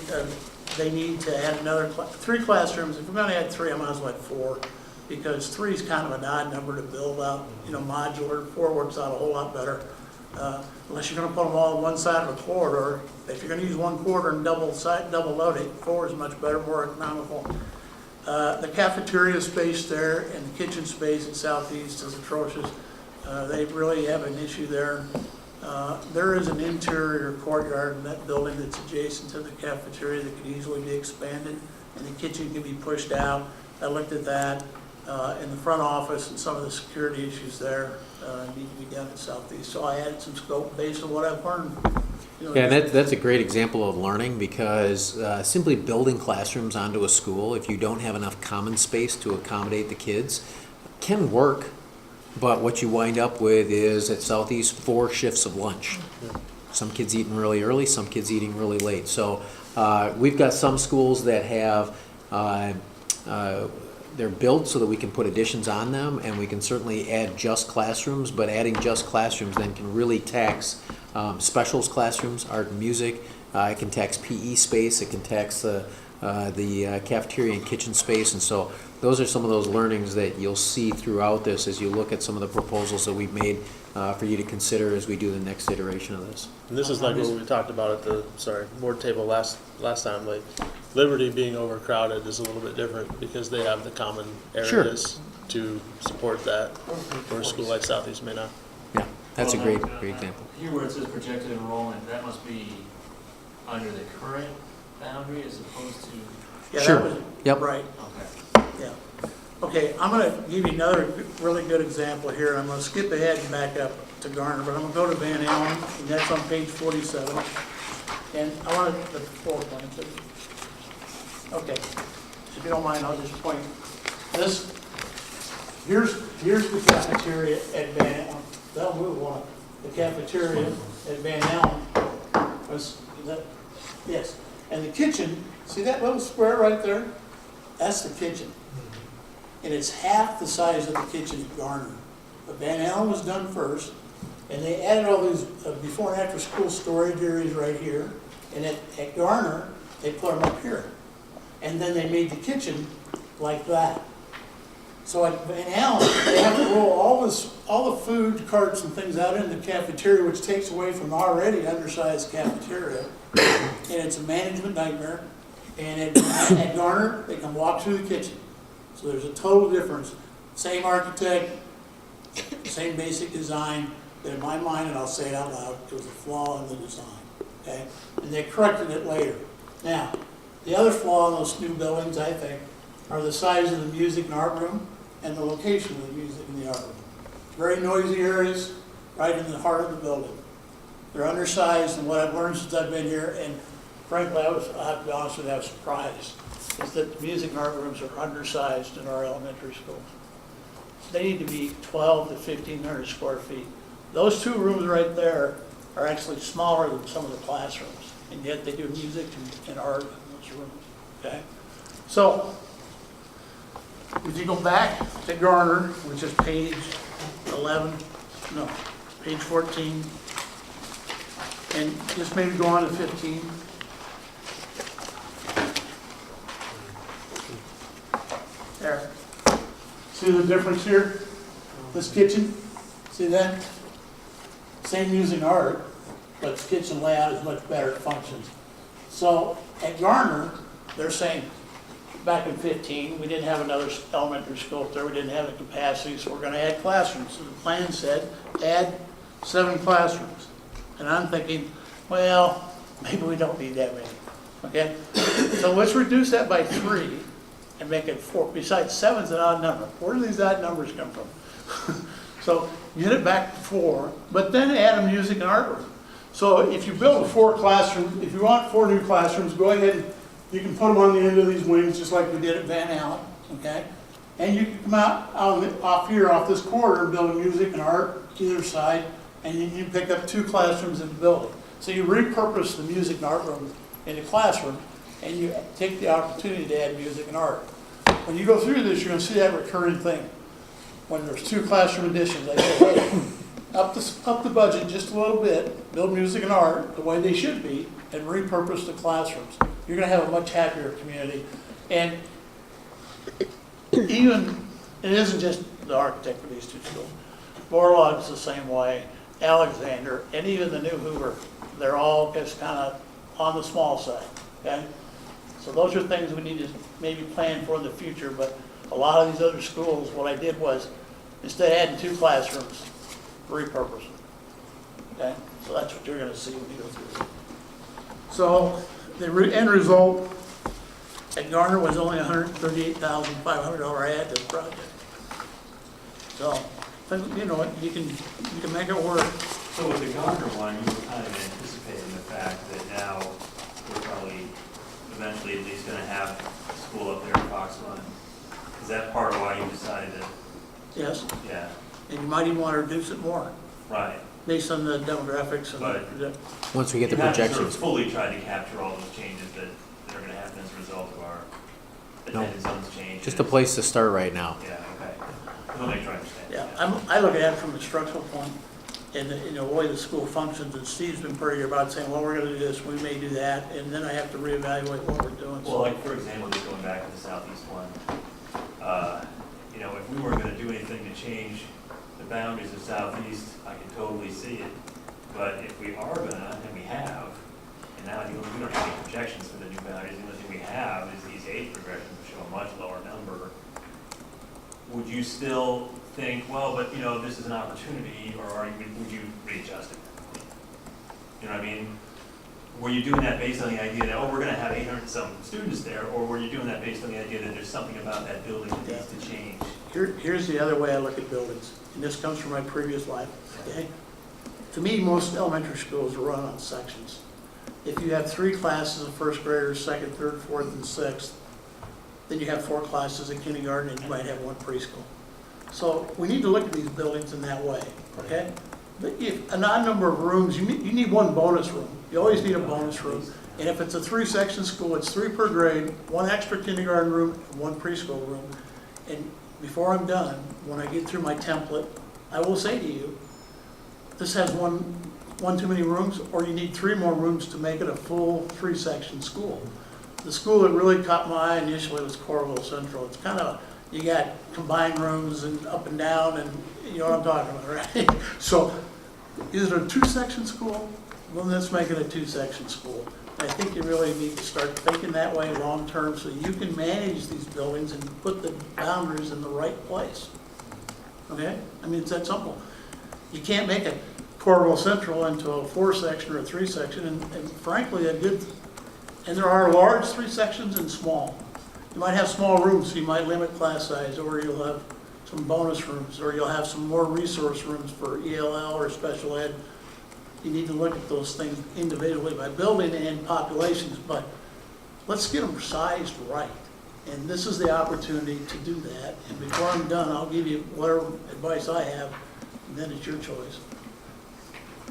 they need to add another, 3 classrooms. If we're gonna add 3, I might as well add 4, because 3 is kind of an odd number to build out, you know, modular. 4 works out a whole lot better. Unless you're gonna put them all on one side of a corridor. If you're gonna use one corridor and double load it, 4 is much better, more economical. The cafeteria space there and the kitchen space at Southeast is atrocious. They really have an issue there. There is an interior courtyard in that building that's adjacent to the cafeteria that could easily be expanded, and the kitchen can be pushed out. I looked at that. In the front office, and some of the security issues there need to be done at Southeast. So I added some scope based on what I've learned. You know, Yeah, and that's a great example of learning, because simply building classrooms onto a school, if you don't have enough common space to accommodate the kids, can work, but what you wind up with is at Southeast 4 shifts of lunch. Some kids eating really early, some kids eating really late. So we've got some schools that have they're built so that we can put additions on them, and we can certainly add just classrooms, but adding just classrooms then can really tax specials classrooms, art and music. It can tax PE space, it can tax the cafeteria and kitchen space, and so those are some of those learnings that you'll see throughout this as you look at some of the proposals that we've made for you to consider as we do the next iteration of this. And this is like what we talked about at the, board table last time, like Liberty being overcrowded is a little bit different because they have the common Sure. areas to support that, where a school like Southeast may not. Yeah, that's a Well, great, now, great example. Here where it says projected enrollment, that must be under the current boundary as opposed to, Yeah, Sure. that was Yep. right. okay. Yeah. Okay, I'm gonna give you another really good example here, and I'm gonna skip ahead and back up to Garner, but I'm gonna go to Van Allen, and that's on page 47. And I want the floor plan, please. Okay, if you don't mind, I'll just point. This, here's the cafeteria at Van Allen. That'll move one. The cafeteria at Van Allen. Is that, yes. And the kitchen, see that little square right there? That's the kitchen. And it's half the size of the kitchen at Garner. But Van Allen was done first, and they added all these before and after school storage areas right here. And at Garner, they put them up here. And then they made the kitchen like that. So at Van Allen, they have to roll all the food carts and things out into the cafeteria, which takes away from the already undersized cafeteria. And it's a management nightmare. And at Garner, they can walk through the kitchen. So there's a total difference. Same architect, same basic design, but in my mind, and I'll say it out loud, it was a flaw in the design, okay? And they corrected it later. Now, the other flaw in those new buildings, I think, are the size of the music and art room and the location of the music and the art room. Very noisy areas, right in the heart of the building. They're undersized, and what I've learned since I've been here, and frankly, I have to be honest with you, I was surprised, is that the music and art rooms are undersized in our elementary schools. They need to be 12 to 1,500 square feet. Those two rooms right there are actually smaller than some of the classrooms, and yet they do music and art in those rooms, okay? So, if you go back to Garner, which is page 14, and just maybe go on to 15. There. See the difference here? This kitchen, see that? Same using art, but the kitchen layout is much better, it functions. So at Garner, they're saying, back in 15, we didn't have another elementary school up there, we didn't have the capacity, so we're gonna add classrooms. So the plan said, add 7 classrooms. And I'm thinking, well, maybe we don't need that many, okay? So let's reduce that by 3 and make it 4. Besides, 7's an odd number. Where do these odd numbers come from? So get it back to 4, but then add a music and art room. So if you build a 4 classroom, if you want 4 new classrooms, go ahead and you can put them on the end of these wings, just like we did at Van Allen, okay? And you can come out off here, off this corridor, and build music and art either side, and you pick up 2 classrooms in the building. So you repurpose the music and art room in the classroom, and you take the opportunity to add music and art. When you go through this, you're going to see that recurring thing. When there's 2 classroom additions, I say, hey, up the budget just a little bit, build music and art the way they should be, and repurpose the classrooms. You're going to have a much happier community. And even, it isn't just the architect for these 2 schools. Borlaug's the same way, Alexander, and even the new Hoover. They're all just kind of on the small side, okay? So those are things we need to maybe plan for in the future, but a lot of these other schools, what I did was, instead of adding 2 classrooms, repurpose them, okay? So that's what you're going to see when you go through. So the end result at Garner was only $138,500 add to the project. So, you know, you can make it work. So with the Garner one, you were kind of anticipating the fact that now we're probably eventually at least going to have a school up there in Fox Run. Is that part of why you decided to? Yes. Yeah. And you might even want to reduce it more, Right. based on the demographics. And Once we get the You haven't sort of projections. fully tried to capture all those changes that are going to happen as a result of our attendance zones changes. Just a place to start right now. Yeah, okay. I'll make sure I understand. yeah, I look at it from a structural point, and the way the school functions, and Steve's been pretty about saying, well, we're going to do this, we may do that, and then I have to reevaluate what we're doing. Well, like, for example, just going back to the southeast one, you know, if we weren't gonna do anything to change the boundaries of southeast, I can totally see it. But if we are gonna, and we have, and now we don't have any projections for the new boundaries, the only thing we have is these age progressions, which show a much lower number. Would you still think, well, but, you know, this is an opportunity, or would you readjust it? You know what I mean? Were you doing that based on the idea that, oh, we're gonna have 800 some students there, or were you doing that based on the idea that there's something about that building that needs to change? Here's the other way I look at buildings, and this comes from my previous life, okay? To me, most elementary schools run on sections. If you have 3 classes of first graders, second, third, fourth, and sixth, then you have 4 classes in kindergarten, and you might have 1 preschool. So we need to look at these buildings in that way, okay? But if an odd number of rooms, you need 1 bonus room, You always need a bonus room. And if it's a 3-section school, it's 3 per grade, 1 extra kindergarten room, and 1 preschool room. And before I'm done, when I get through my template, I will say to you, this has one too many rooms, or you need 3 more rooms to make it a full 3-section school. The school that really caught my eye initially was Coralville Central. It's kind of, you got combined rooms and up and down, and you know what I'm talking about, right? So, is it a 2-section school? Well, let's make it a 2-section school. I think you really need to start thinking that way long-term so you can manage these buildings and put the boundaries in the right place. Okay? I mean, it's that simple. You can't make a Coralville Central into a 4-section or a 3-section, and frankly, and there are large 3-sections and small. You might have small rooms, so you might limit class size, or you'll have some bonus rooms, or you'll have some more resource rooms for ELL or special ed. You need to look at those things individually by building and populations, but let's get them sized right. And this is the opportunity to do that. And before I'm done, I'll give you whatever advice I have, and then it's your choice.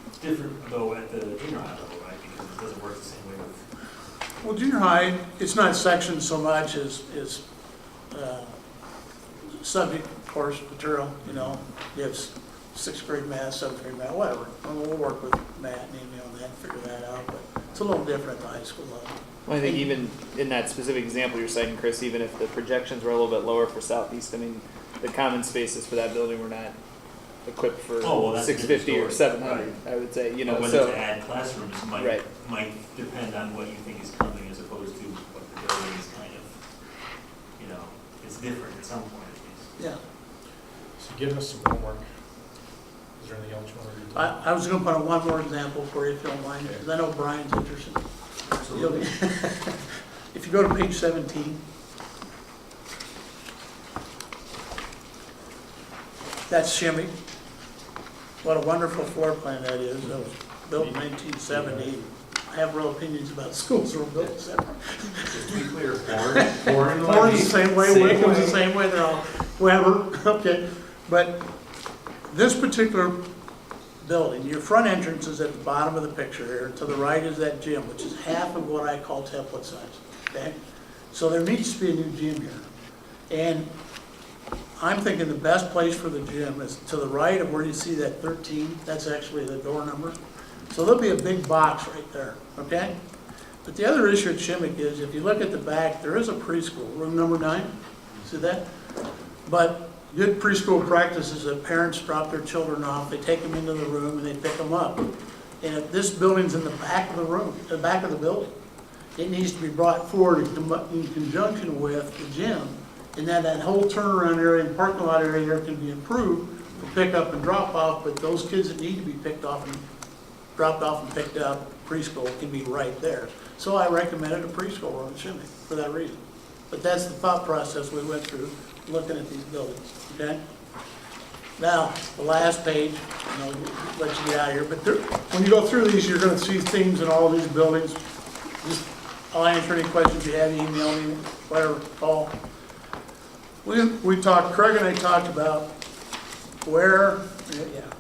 It's different though at the junior high level, right? Because it doesn't work the same way with. Well, junior high, it's not sectioned so much as subject course material, you know. You have 6th grade math, 7th grade math, whatever. And we'll work with Matt and Amy on that and figure that out, but it's a little different at the high school level. Well, I think even in that specific example you're citing, Chris, even if the projections were a little bit lower for Southeast, I mean, the common spaces for that building were not equipped for That's a 650 or different story. 700, I would say, you know, But whether so. to add classrooms Right. might depend on what you think is coming as opposed to what the building is kind of, you know, it's different at some point at least. Yeah. So give us some homework. Is there anything else you want to do? I was going to put on one more example for you, if you don't mind, because I know Brian's interested. Absolutely. If you go to page 17, that's Shimmy. What a wonderful floor plan that is. It was built in 1970. I have real opinions about schools that were built in 70. Just to be clear, Warren Florida's the same way, Same Wickham's the way. same way, they're all, whatever, okay. But this particular building, your front entrance is at the bottom of the picture here. To the right is that gym, which is half of what I call template size, okay? So there needs to be a new gym here. And I'm thinking the best place for the gym is to the right of where you see that 13, that's actually the door number. So there'll be a big box right there, okay? But the other issue at Shimmick is, if you look at the back, there is a preschool, room number 9, see that? But good preschool practice is that parents drop their children off, they take them into the room and they pick them up. And if this building's in the back of the room, the back of the building, it needs to be brought forward in conjunction with the gym, and then that whole turnaround area and parking lot area there can be improved for pickup and drop off, but those kids that need to be picked off and dropped off and picked up preschool can be right there. So I recommended a preschool room in Shimmick for that reason. But that's the thought process we went through looking at these buildings, okay? Now, the last page, let you get out of here, but when you go through these, you're gonna see themes in all of these buildings. Just, I'll answer any questions you have, email me, whatever, call. We talked, Craig and I talked about where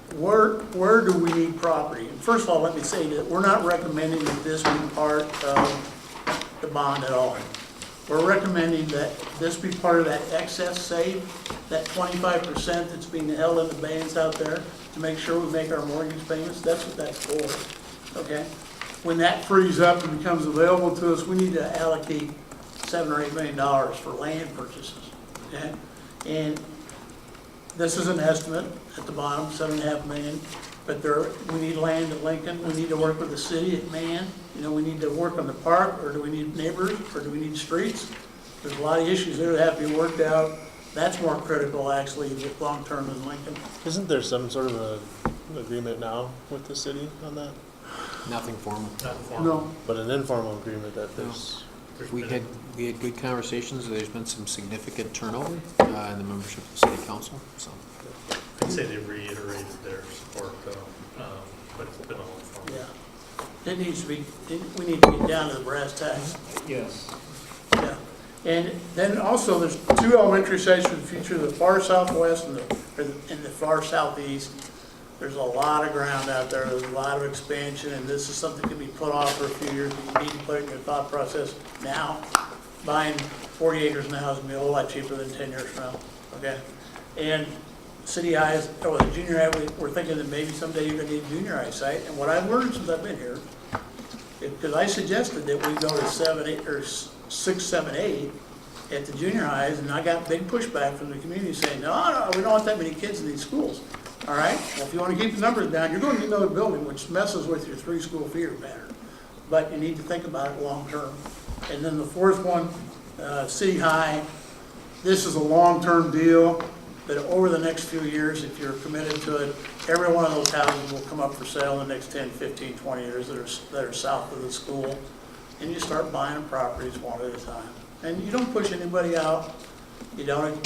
do we need property? And first of all, let me say that we're not recommending that this be part of the bond at all. We're recommending that this be part of that excess save, that 25% that's being held in the banks out there to make sure we make our mortgage payments. That's what that's for, okay? When that frees up and becomes available to us, we need to allocate $7 or $8 million for land purchases, okay? And this is an estimate at the bottom, $7.5 million, but we need land at Lincoln, we need to work with the city at Man, we need to work on the park, or do we need neighbors, or do we need streets? There's a lot of issues there that have to be worked out. That's more critical, actually, long-term than Lincoln. Isn't there some sort of an agreement now with the city on that? Nothing formal. Not formal. No, But an informal agreement that there's, We had good conversations. There's been some significant turnover in the membership of the city council, so. I'd say they reiterated their support though, but it's been a long time. yeah. It needs to be, we need to get down to the brass tacks. Yes. Yeah, and then also there's 2 elementary sites for the future, the far southwest and the far southeast. There's a lot of ground out there, there's a lot of expansion, and this is something that can be put off for a few years, but you need to put it in your thought process now. Buying 40 acres now is gonna be a whole lot cheaper than 10 years from now, okay? And city highs, or the junior high, we're thinking that maybe someday you're gonna need a junior high site, and what I've learned since I've been here, because I suggested that we go to 7, 8, or 6, 7, 8 at the junior highs, and I got big pushback from the community saying, no, we don't want that many kids in these schools. All right, well, if you want to keep the numbers down, you're going to need another building, which messes with your 3-school feeder pattern. But you need to think about it long term. And then the fourth one, city high, this is a long-term deal, but over the next few years, if you're committed to it, every one of those houses will come up for sale in the next 10, 15, 20 years that are south of the school. And you start buying the properties one at a time. And you don't push anybody out. You don't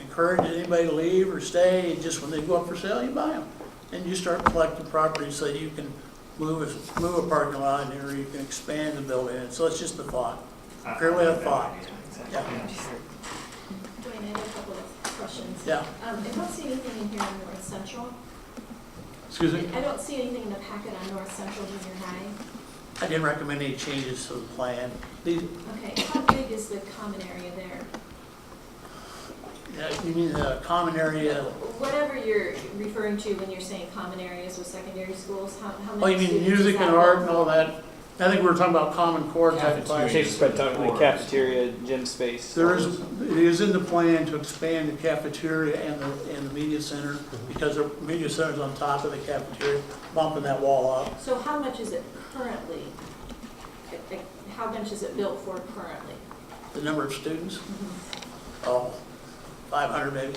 encourage anybody to leave or stay. Just when they go up for sale, you buy them. And you start collecting properties so you can move a parking lot in here, you can expand the building. And so it's just a thought, purely a thought. Yeah. Dwayne, I have a couple of questions. Yeah. I don't see anything in here on North Central. Excuse me? I don't see anything in the packet on North Central Junior High. I didn't recommend any changes to the plan. Okay, how big is the common area there? You mean the common area? Whatever you're referring to when you're saying common areas with secondary schools, how Oh, many you mean students music is and that art one? and all that? I think we were talking about common core type of I think classes. it's by talking like cafeteria, gym space. It is in the plan to expand the cafeteria and the media center, because the media center's on top of the cafeteria, bumping that wall up. So how much is it currently? How much is it built for currently? The number of students, oh, 500 maybe.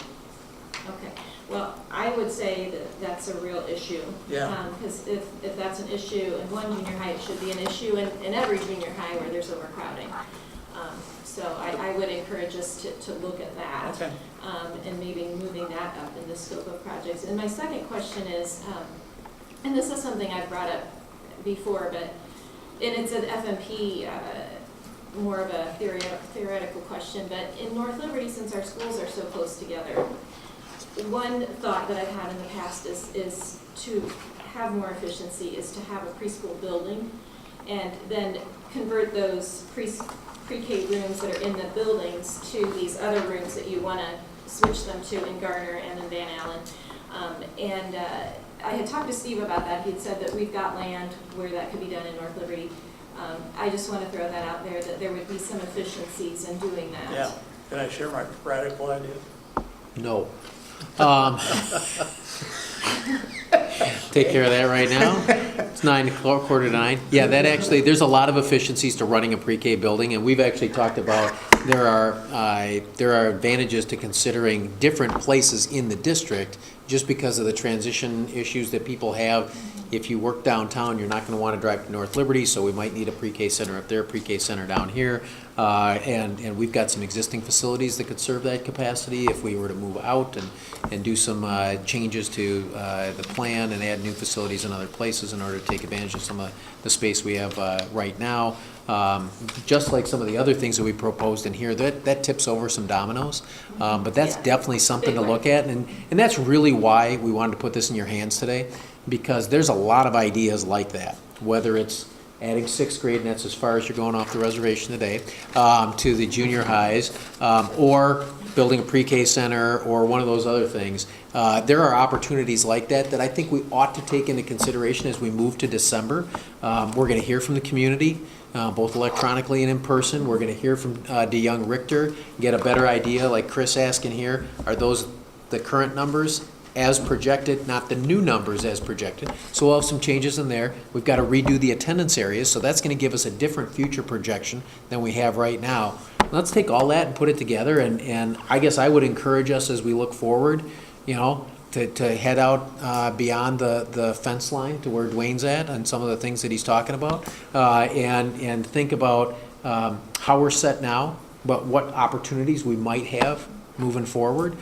Okay, well, I would say that that's a real issue. Yeah. Because if that's an issue in one junior high, it should be an issue in every junior high where there's overcrowding. So I would encourage us to look at that. Okay. And maybe moving that up in the scope of projects. And my second question is, and this is something I've brought up before, but, and it's an FMP, more of a theoretical question, but in North Liberty, since our schools are so close together, one thought that I've had in the past is to have more efficiency, is to have a preschool building and then convert those pre-K rooms that are in the buildings to these other rooms that you want to switch them to in Garner and in Van Allen. I had talked to Steve about that. He had said that we've got land where that could be done in North Liberty. I just want to throw that out there, that there would be some efficiencies in doing that. Yeah. Can I share my radical idea? No. Take care of that right now. It's 8:45. Yeah, that actually, there's a lot of efficiencies to running a pre-K building, and we've actually talked about there are advantages to considering different places in the district just because of the transition issues that people have. If you work downtown, you're not going to want to drive to North Liberty, so we might need a pre-K center up there, pre-K center down here. And we've got some existing facilities that could serve that capacity if we were to move out and do some changes to the plan and add new facilities in other places in order to take advantage of some of the space we have right now. Just like some of the other things that we proposed in here, that tips over some dominoes. But that's definitely something to look at. And that's really why we wanted to put this in your hands today, because there's a lot of ideas like that, whether it's adding 6th grade, and that's as far as you're going off the reservation today, to the junior highs, or building a pre-K center, or one of those other things. There are opportunities like that I think we ought to take into consideration as we move to December. We're going to hear from the community, both electronically and in person. We're going to hear from DeYoung Richter, get a better idea, like Chris asking here, are those the current numbers as projected, not the new numbers as projected? So we'll have some changes in there. We've got to redo the attendance areas, so that's going to give us a different future projection than we have right now. Let's take all that and put it together, and I guess I would encourage us as we look forward, to head out beyond the fence line to where Dwayne's at and some of the things that he's talking about, and think about how we're set now, but what opportunities we might have moving forward.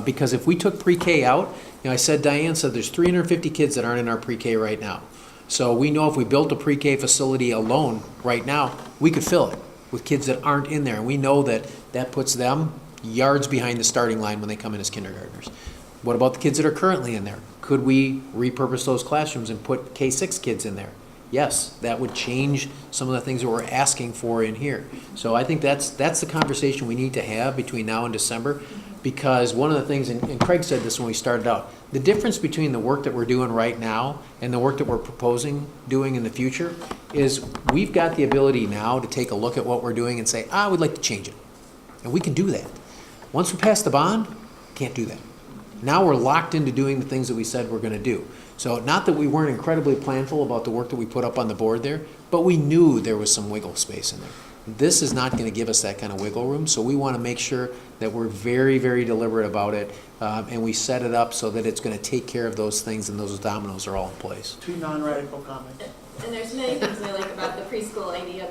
Because if we took pre-K out, Diane said there's 350 kids that aren't in our pre-K right now. So we know if we built a pre-K facility alone right now, we could fill it with kids that aren't in there. And we know that puts them yards behind the starting line when they come in as kindergartners. What about the kids that are currently in there? Could we repurpose those classrooms and put K-6 kids in there? Yes, that would change some of the things that we're asking for in here. So I think that's the conversation we need to have between now and December, because one of the things, and Craig said this when we started out, the difference between the work that we're doing right now and the work that we're proposing doing in the future is we've got the ability now to take a look at what we're doing and say, we'd like to change it. And we can do that. Once we pass the bond, can't do that. Now we're locked into doing the things that we said we're gonna do. So not that we weren't incredibly planful about the work that we put up on the board there, but we knew there was some wiggle space in there. This is not gonna give us that kind of wiggle room, so we wanna make sure that we're very, very deliberate about it, and we set it up so that it's gonna take care of those things and those dominoes are all in place. 2 non-radical comments. And there's many things I like about the preschool idea,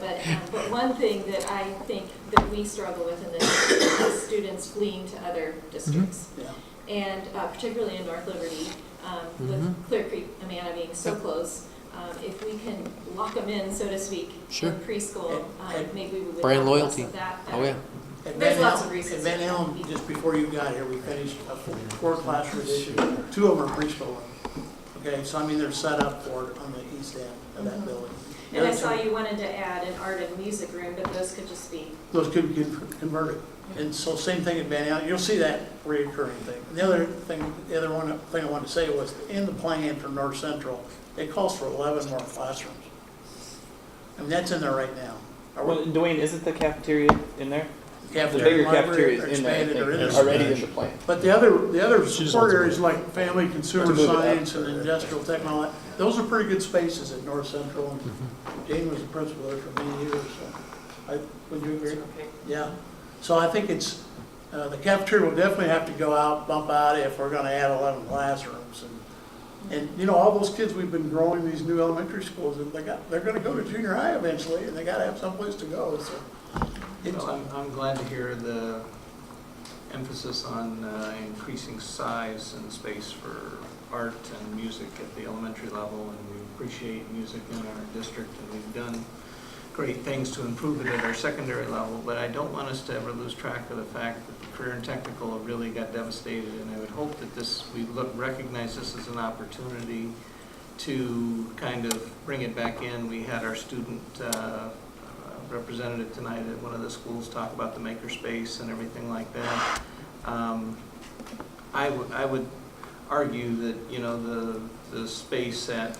but one thing that I think that we struggle with in this is students fleeing to other districts. Yeah. And particularly in North Liberty, with Clear Creek, Amana being so close, if we can lock them in, so to speak, Sure. in preschool, maybe we would Brand have less loyalty. of that. Oh, yeah. At There's Van lots Allen- of reasons. At Van Allen, just before you got here, we finished a 4-classroom addition. 2 of them are preschool. Okay, so I mean, they're set up for it on the east end of that building. The And I other saw two- you wanted to add an art and music room, but those could just be, Those could be converted. And so same thing at Van Allen, you'll see that reoccurring thing. And the other thing I wanted to say was, in the plan for North Central, it calls for 11 more classrooms. I mean, that's in there right now. Are we- Well, Dwayne, isn't the cafeteria in there? The Cafeteria, bigger library cafeteria are is in there, I expanded, think, or in there. already in the plan. But the other She just support wants to areas move like family, consumer To move it up. science, and industrial technology, those are pretty good spaces at North Central. And Jane was the principal there for many years, so would you agree? Yeah. So I think it's, the cafeteria will definitely have to go out, bump out if we're gonna add 11 classrooms. And you know, all those kids we've been growing these new elementary schools, and they're gonna go to junior high eventually, and they gotta have someplace to go, so. It's, So I'm glad to hear the emphasis on increasing size and space for art and music at the elementary level, and we appreciate music in our district, and we've done great things to improve it at our secondary level, but I don't want us to ever lose track of the fact that the career and technical really got devastated, and I would hope that recognize this as an opportunity to kind of bring it back in. We had our student representative tonight at one of the schools talk about the makerspace and everything like that. I would argue that, you know, the space at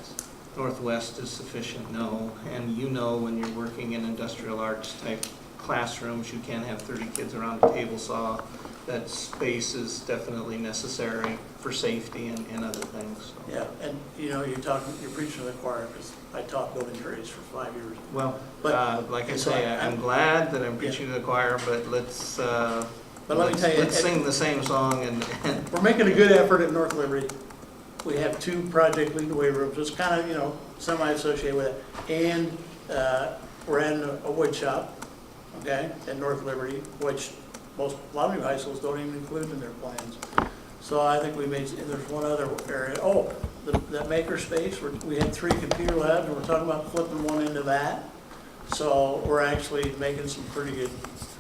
Northwest is sufficient, no. And you know, when you're working in industrial arts type classrooms, you can't have 30 kids around a table saw. That space is definitely necessary for safety and other things. So. yeah, and you know, you're preaching to the choir, because I taught building trades for 5 years. Well, But- like I so say, I- I'm glad that I'm preaching to the choir, but let's But let me tell you, let's sing the same song and we're making a good effort at North Liberty. We have 2 project lead-away rooms, it's kind of, you know, semi-associated with it. And we're adding a wood shop, okay, at North Liberty, which a lot of new high schools don't even include in their plans. So I think we made, and there's one other area, that maker space, we had 3 computer labs, and we're talking about flipping one into that. So we're actually making some pretty good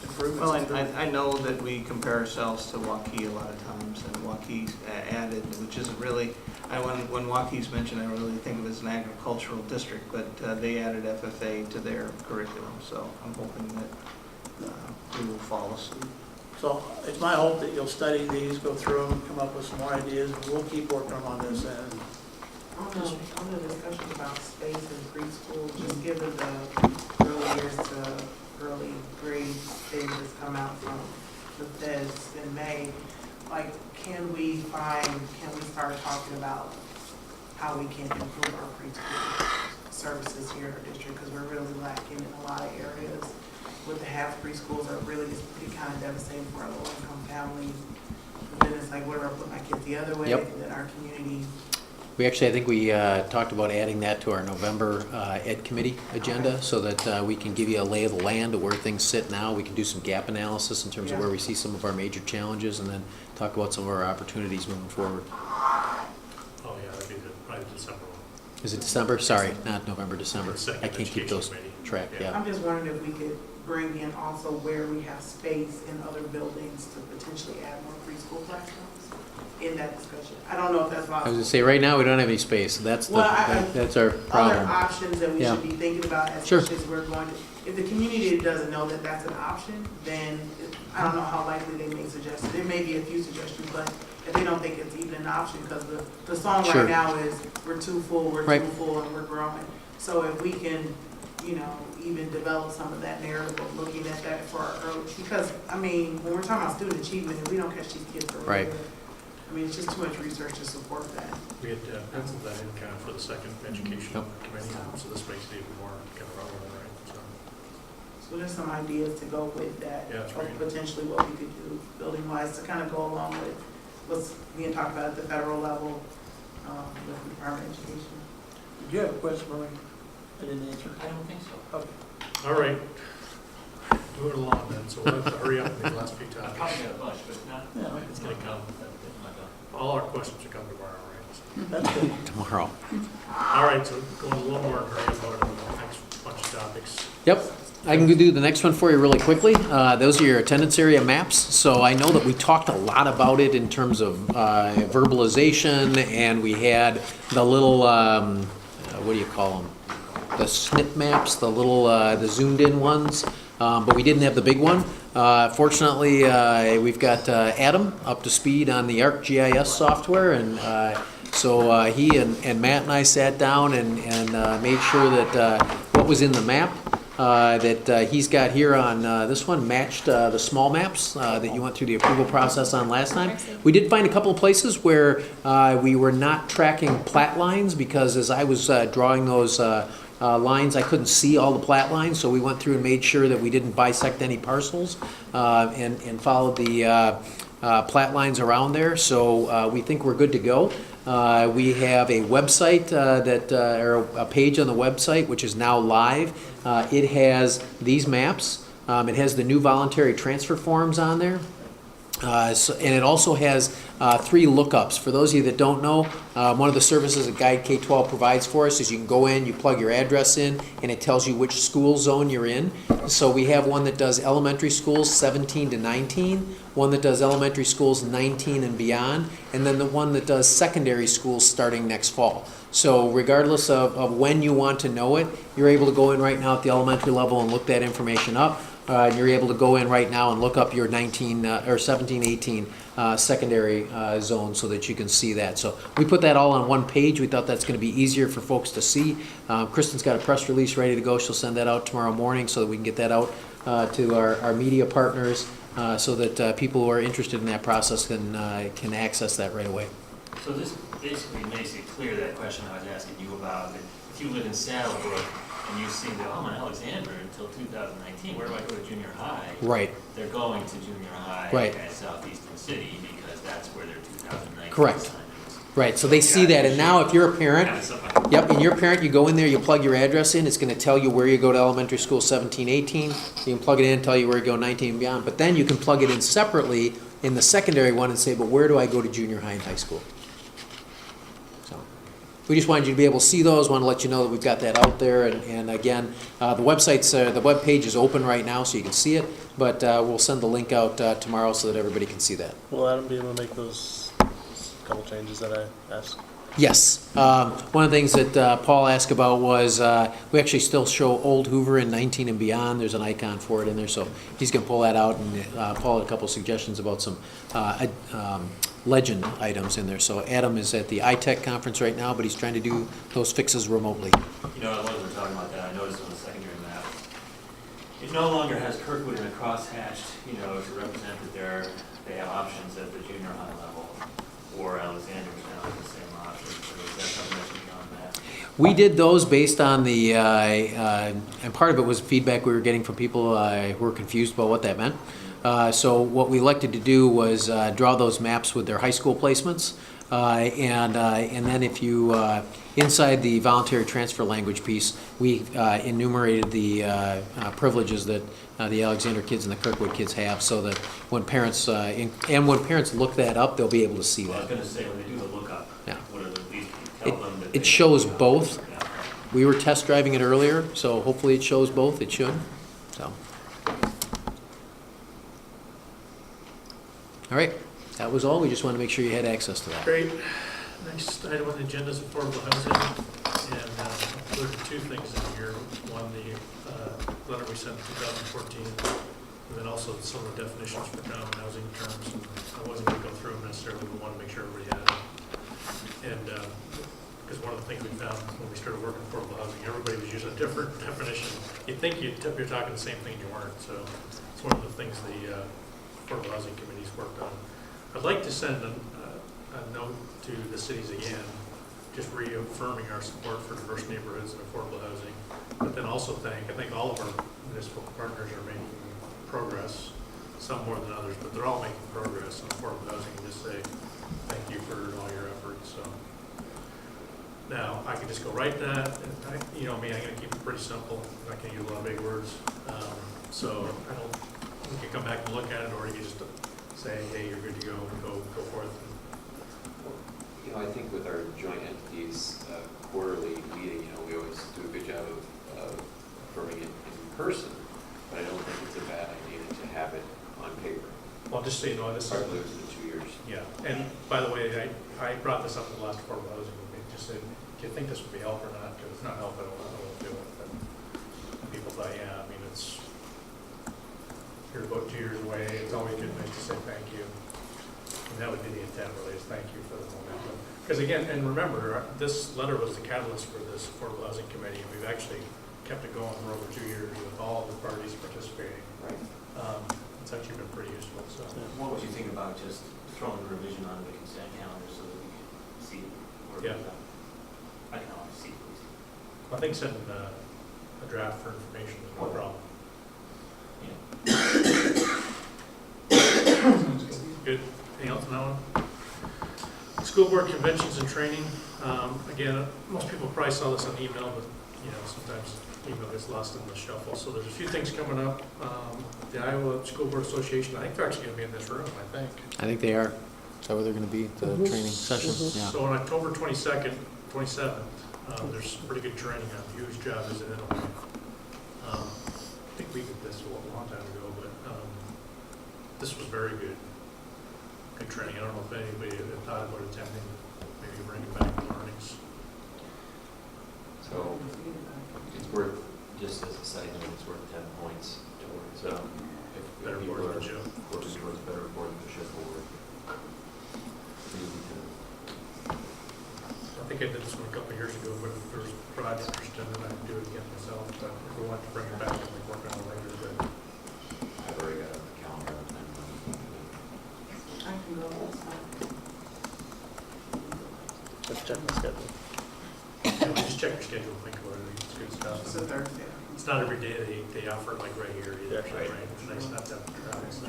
improvements. well, I know that we compare ourselves to Waukee a lot of times, and Waukee added, which isn't really, when Waukee's mentioned, I really think of it as an agricultural district, but they added FFA to their curriculum, so I'm hoping that we will follow suit. So it's my hope that you'll study these, go through them, come up with some more ideas, and we'll keep working on this end. On the discussion about space in preschool, just given the early years to early grade thing that's come out from the feds in May, like, can we start talking about how we can improve our preschool services here in our district, because we're really lacking in a lot of areas. With the half preschools are really, it's pretty kind of devastating for our low-income families. But then it's like, where do I put my kids the other way? Yep. And then our community. I think we talked about adding that to our November Ed Committee agenda, so that we can give you a lay of the land of where things sit now. We can do some gap analysis in terms of where we see some of our major challenges, and then talk about some of our opportunities moving forward. Oh, yeah, that'd be good, probably December one. Is it December? Sorry, not November, December. Second I can't keep those education committee. track, Yeah. yeah. I'm just wondering if we could bring in also where we have space in other buildings to potentially add more preschool classrooms. in that discussion. I don't know if that's I was possible. gonna say, right now, we don't have any space. That's Well, that's our Other problem. options that we Yeah. should be thinking about as Sure. much as we're going to, if the community doesn't know that that's an option, then I don't know how likely they may suggest it. There may be a few suggestions, but if they don't think it's even an option, because the song Sure. right now is, we're too full, Right. and we're growing. So if we can, you know, even develop some of that narrative of looking at that for our early, because, I mean, when we're talking about student achievement, if we don't catch these kids early, Right. I mean, it's just too much research to support that. We had penciled that in kind of for the second education Yep. committee, so this makes it even more kind of relevant, right? So, So there's some ideas to go with that, Yeah, it's of great. potentially what we could do building wise to kind of go along with what's being talked about at the federal level, with the Department of Education. Did you have a question for me? I didn't answer. I don't think so. Okay. all right, moving along then, so we'll have to hurry up in these last few I topics. probably got a bunch, but not. Yeah, It's gonna come. Not All our questions should come tomorrow, right? that's good. Tomorrow. All right, so going a little more hurry about the next bunch of topics. Yep, I can do the next one for you really quickly. Those are your attendance area maps. So I know that we talked a lot about it in terms of verbalization, and we had the little, what do you call them? The snip maps, the little, the zoomed in ones, but we didn't have the big one. Fortunately, we've got Adam up to speed on the ArcGIS software, and so he and Matt and I sat down and made sure that what was in the map that he's got here on this one matched the small maps that you went through the approval process on last time. We did find a couple of places where we were not tracking plat lines, because as I was drawing those lines, I couldn't see all the plat lines, so we went through and made sure that we didn't bisect any parcels and followed the plat lines around there. So we think we're good to go. We have a website or a page on the website which is now live. It has these maps. It has the new voluntary transfer forms on there. And it also has 3 lookups. For those of you that don't know, one of the services that Guide K-12 provides for us is you can go in, you plug your address in, and it tells you which school zone you're in. So we have one that does elementary schools 17 to 19, one that does elementary schools 19 and beyond, and then the one that does secondary schools starting next fall. So regardless of when you want to know it, you're able to go in right now at the elementary level and look that information up. And you're able to go in right now and look up your 19 or 17, 18 secondary zone so that you can see that. So we put that all on one page. We thought that's going to be easier for folks to see. Kristen's got a press release ready to go. She'll send that out tomorrow morning so that we can get that out to our media partners so that people who are interested in that process can access that right away. So this basically makes it clear, that question I was asking you about, that if you live in Saddlebrook and you see that, oh, I'm in Alexander until 2019, where do I go to junior high? Right. They're going to junior high Right. at Southeastern City because that's where their 2019 Correct. assignment is. Right, so they see that, and now if you're a parent, Yeah, something. yep, and you're a parent, you go in there, you plug your address in, it's gonna tell you where you go to elementary school 17, 18. You can plug it in, tell you where you go 19 and beyond, but then you can plug it in separately in the secondary one and say, but where do I go to junior high and high school? So, we just wanted you to be able to see those, want to let you know that we've got that out there, and again, the web page is open right now, so you can see it, but we'll send the link out tomorrow so that everybody can see that. Will Adam be able to make those couple changes that I asked? Yes. One of the things that Paul asked about was we actually still show Old Hoover in 19 and beyond. There's an icon for it in there, so he's going to pull that out. And Paul had a couple suggestions about some legend items in there. So Adam is at the iTech conference right now, but he's trying to do those fixes remotely. You know, as we're talking about that, I noticed on the secondary map, it no longer has Kirkwood in a crosshatched, you know, to represent that they have options at the junior high level, or Alexander now has the same options. So is that something that should be on that? We did those based on the, and part of it was feedback we were getting from people who were confused about what that meant. So what we elected to do was draw those maps with their high school placements. And then if you, inside the voluntary transfer language piece, we enumerated the privileges that the Alexander kids and the Kirkwood kids have, so that when parents, and when parents look that up, they'll be able to see Well, I was that. going to say, when they do the lookup, Yeah. what are these, tell them that It they- shows both. Yeah. We were test driving it earlier, so hopefully it shows both. It should, so. All right, That was all. We just wanted to make sure you had access to that. Great. Next item on the agenda is affordable housing, and there are two things in here. One, the letter we sent in 2014, and then also some of the definitions for common housing terms. I wasn't going to go through them necessarily, but wanted to make sure everybody had them. And because one of the things we found when we started working affordable housing, everybody was using a different definition. You'd think you're talking the same thing, you weren't. So it's one of the things the affordable housing committee's worked on. I'd like to send a note to the cities again, just reaffirming our support for diverse neighborhoods and affordable housing, but then also I think all of our municipal partners are making progress, some more than others, but they're all making progress on affordable housing, and just say thank you for all your efforts. So now I can just go write that, and you know me, I'm going to keep it pretty simple. I'm not going to use a lot of big words, so I don't. We can come back and look at it, or you can just say, hey, you're good to go, and go forth. You know, I think with our joint entities quarterly meeting, you know, we always do a good job of affirming it in person, but I don't think it's a bad idea to have it on paper. Well, just so you know, this is, Partly it's been 2 years. yeah, and by the way, I brought this up in the last affordable housing meeting, just said, do you think this would be help or not? Because if it's not help, I won't do it. But people thought, yeah, I mean, you're about 2 years away, it's always good nice to say thank you. And that would be the intent, really, is thank you for the momentum. Because again, and remember, this letter was the catalyst for this affordable housing committee, and we've actually kept it going for over 2 years with all the parties participating. Right. It's actually been pretty useful, so. What would you think about just throwing the revision on the consent calendar so that we can see where Yeah. we're at? I can always see, please. I think sending a draft for information is no problem. Good. Anything else on that one? School board conventions and training. Again, most people probably saw this on email, but you know, sometimes email gets lost in the shuffle. So there's a few things coming up. The Iowa School Board Association, I think they're actually going to be in this room, I think. I think they are. Is that where they're going to be, the training session? Yeah. So on October 22nd, 27th, there's some pretty good training on whose job is it anyway. I think we did this a long time ago, but this was very good. Good training. I don't know if anybody had thought about attending, maybe bringing back the learnings. So it's worth, just as a side note, it's worth 10 points towards, if Better people are boardmanship. working towards better boardmanship or I think I did this one a couple of years ago, but if there's broad interest in it, I can do it again myself. But if we want to bring it back, we can work on it later. But I've already got a calendar on that. I can go this time. Let's check the schedule. you know, just check your schedule, think about it. It's good stuff. It's a Thursday. It's not every day they offer it like right here either, Yeah, right? It's nice not to have to travel. So.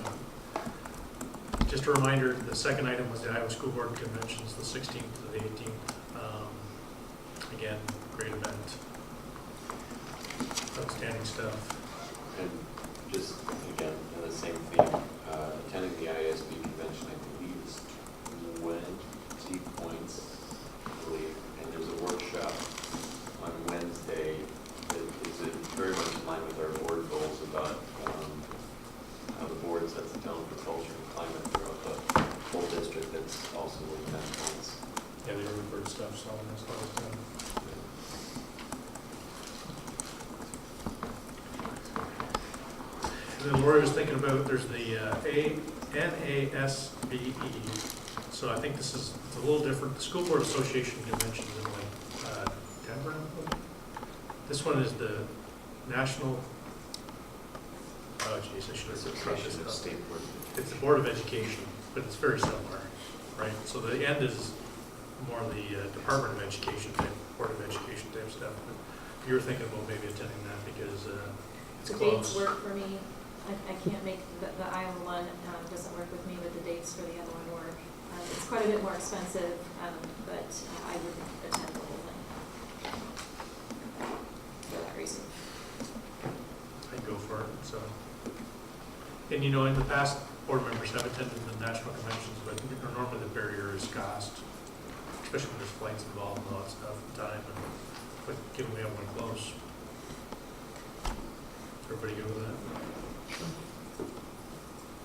Just a reminder, the second item was the Iowa School Board Conventions, the 16th to the 18th. Again, great event. Outstanding stuff. And just, again, on the same theme, attending the ISB convention, I believe, is 20 points, I believe, and there's a workshop on Wednesday that is very much in line with our board goals about how the board sets the tone for culture and climate throughout the whole district. That's also worth 10 points. Yeah, the early bird stuff, so that's what I was doing. And then Lori was thinking about, there's the NASBE. So I think this is, it's a little different. The School Board Association convention is in like Denver. This one is the National, oh geez, I should have brought this Association of up. State Board. It's the Board of Education, but it's very similar, right? So the end is more the Department of Education type, Board of Education type stuff. But you were thinking about maybe attending that because it's The close. dates work for me. I can't make the Iowa one, doesn't work with me, but the dates for the other one work. It's quite a bit more expensive, but I would attend the whole thing for that reason. I'd go for it, so. And you know, in the past, board members have attended the national conventions, but normally the barrier is cost, especially when there's flights involved and all that stuff, and time, but given we have one close. Everybody good with that?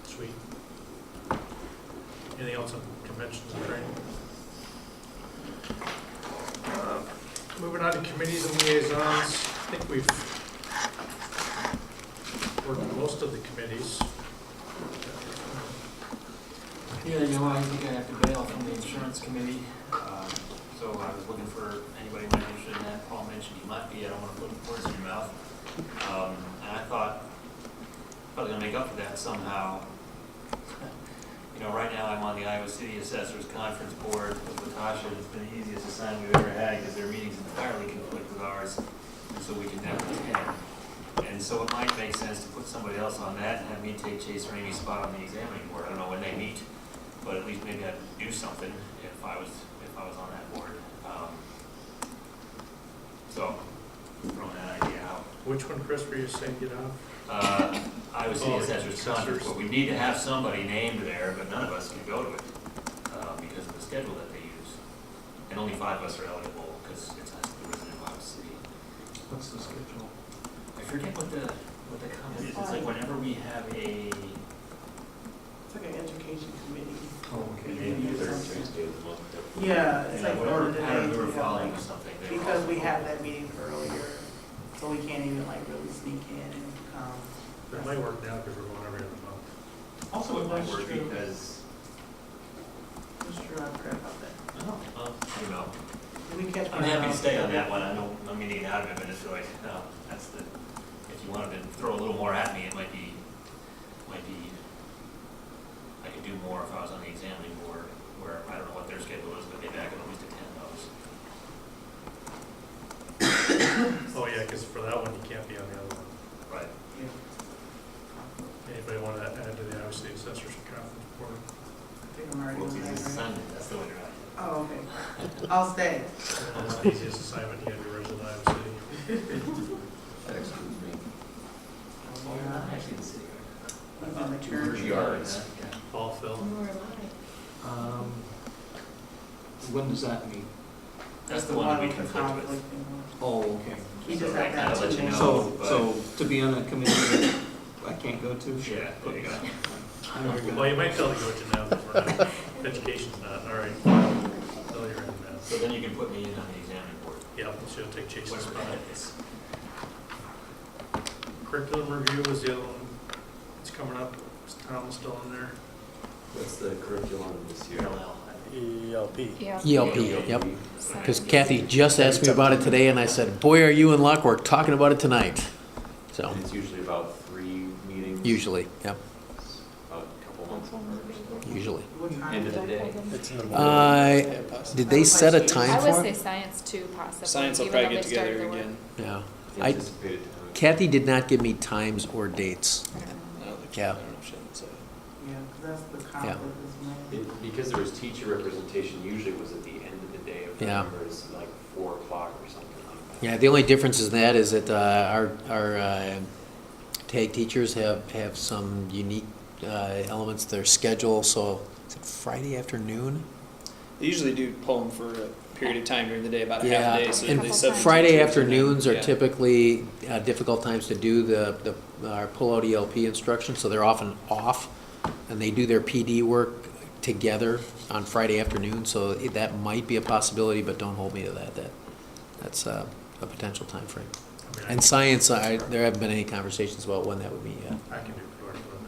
Sweet. Anything else on conventions and training? Moving on to committees and liaisons, I think we've worked with most of the committees. Yeah, you know, I think I have to bail from the insurance committee, so I was looking for anybody who might be interested in that. Paul mentioned he might be, I don't want to put words in your mouth. And I thought I was gonna make up for that somehow. You know, right now I'm on the Iowa City Assessors Conference Board with Latasha. It's been the easiest assignment we've ever had because their meetings entirely conflict with ours, and so we can never attend. And so it might make sense to put somebody else on that and have me take Chase or Amy's spot on the examining board. I don't know when they meet, but at least maybe I'd do something if I was on that board. So, throwing that idea out. Which one, Chris, were you saying get off? Iowa City Assessors Conference, but we need to have somebody named there, but none of us can go to it because of the schedule that they use. And only 5 of us are eligible because it's us, the resident of Iowa City. What's the schedule? I forget what the comment is. It's like whenever we have a It's like an education committee. Oh, okay. Maybe or Third something. Tuesday of the month. Yeah, it's like one whatever of the pattern days we were we have, following like, or something. they were because we also- have that meeting earlier, so we can't even like really sneak in and come. That might work now because we're going every other month. Also, it might That's work true. because, That's true, I forgot about that. you know, Did we catch? I'm happy to stay on that one. I know I'm getting out of it, but it's like, no, that's the, if you wanted to throw a little more at me, it might be, I could do more if I was on the examining board, where I don't know what their schedule is, but maybe I could at least attend those. Oh, yeah, because for that one, you can't be on the other one. Right. Anybody want to add to the Iowa State Assessors Conference Board? I think I'm already Well, on it's that, right? Sunday, that's the way to write it. Oh, okay. I'll stay. That's the easiest assignment you had to resident of Iowa City. That excludes me. Oh, you're not actually in the city, right? He's in the church. Yards. Yeah. Paul, Phil? Nor am When does that meet? That's the one that we with the conflict with. conflicting one. Oh, okay. He So just that had kinda that lets you too. know. So, but- so to be on a committee that I can't go to? Yeah, there you go. I'm very good. Well, you might tell the go to now, because we're not, education's not, all right. Phil, you're in now. So then you can put me in on the examining board. Yeah, so you'll take Chase's Whatever spot. that is. Curriculum review was the other one. It's coming up. Is Tom still in there? What's the curriculum this year? LL. ELP. ELP, yep. Because Kathy just asked me about it today, and I said, boy, are you in luck, we're talking about it tonight. So, And it's usually about 3 meetings. usually, yep, About a couple months apart. usually. What time End is of the that? day. It's in the morning. Did they set a time I would for say it? science too, possibly. Science will even probably though get they started together the work. again. Yeah. The I- anticipated time. Kathy did not give me times or dates. I don't think- Yeah. I don't know if she didn't say. Yeah, 'cause that's the conflict is made. Because there was teacher representation, usually it was at the end of the day, if I Yeah. remember, it's like 4 o'clock or something like that. Yeah, the only difference in that is that our tag teachers have some unique elements to their schedule, so is it Friday afternoon? They usually do pull them for a period of time during the day, about a Yeah, half day, so and they substitute Friday teachers and then- afternoons are yeah. typically difficult times to do our pull-out ELP instruction, so they're often off, and they do their PD work together on Friday afternoon, so that might be a possibility, but don't hold me to that. That's a potential time frame. I mean, And science, there haven't been any conversations about when that would be yet. I can do curriculum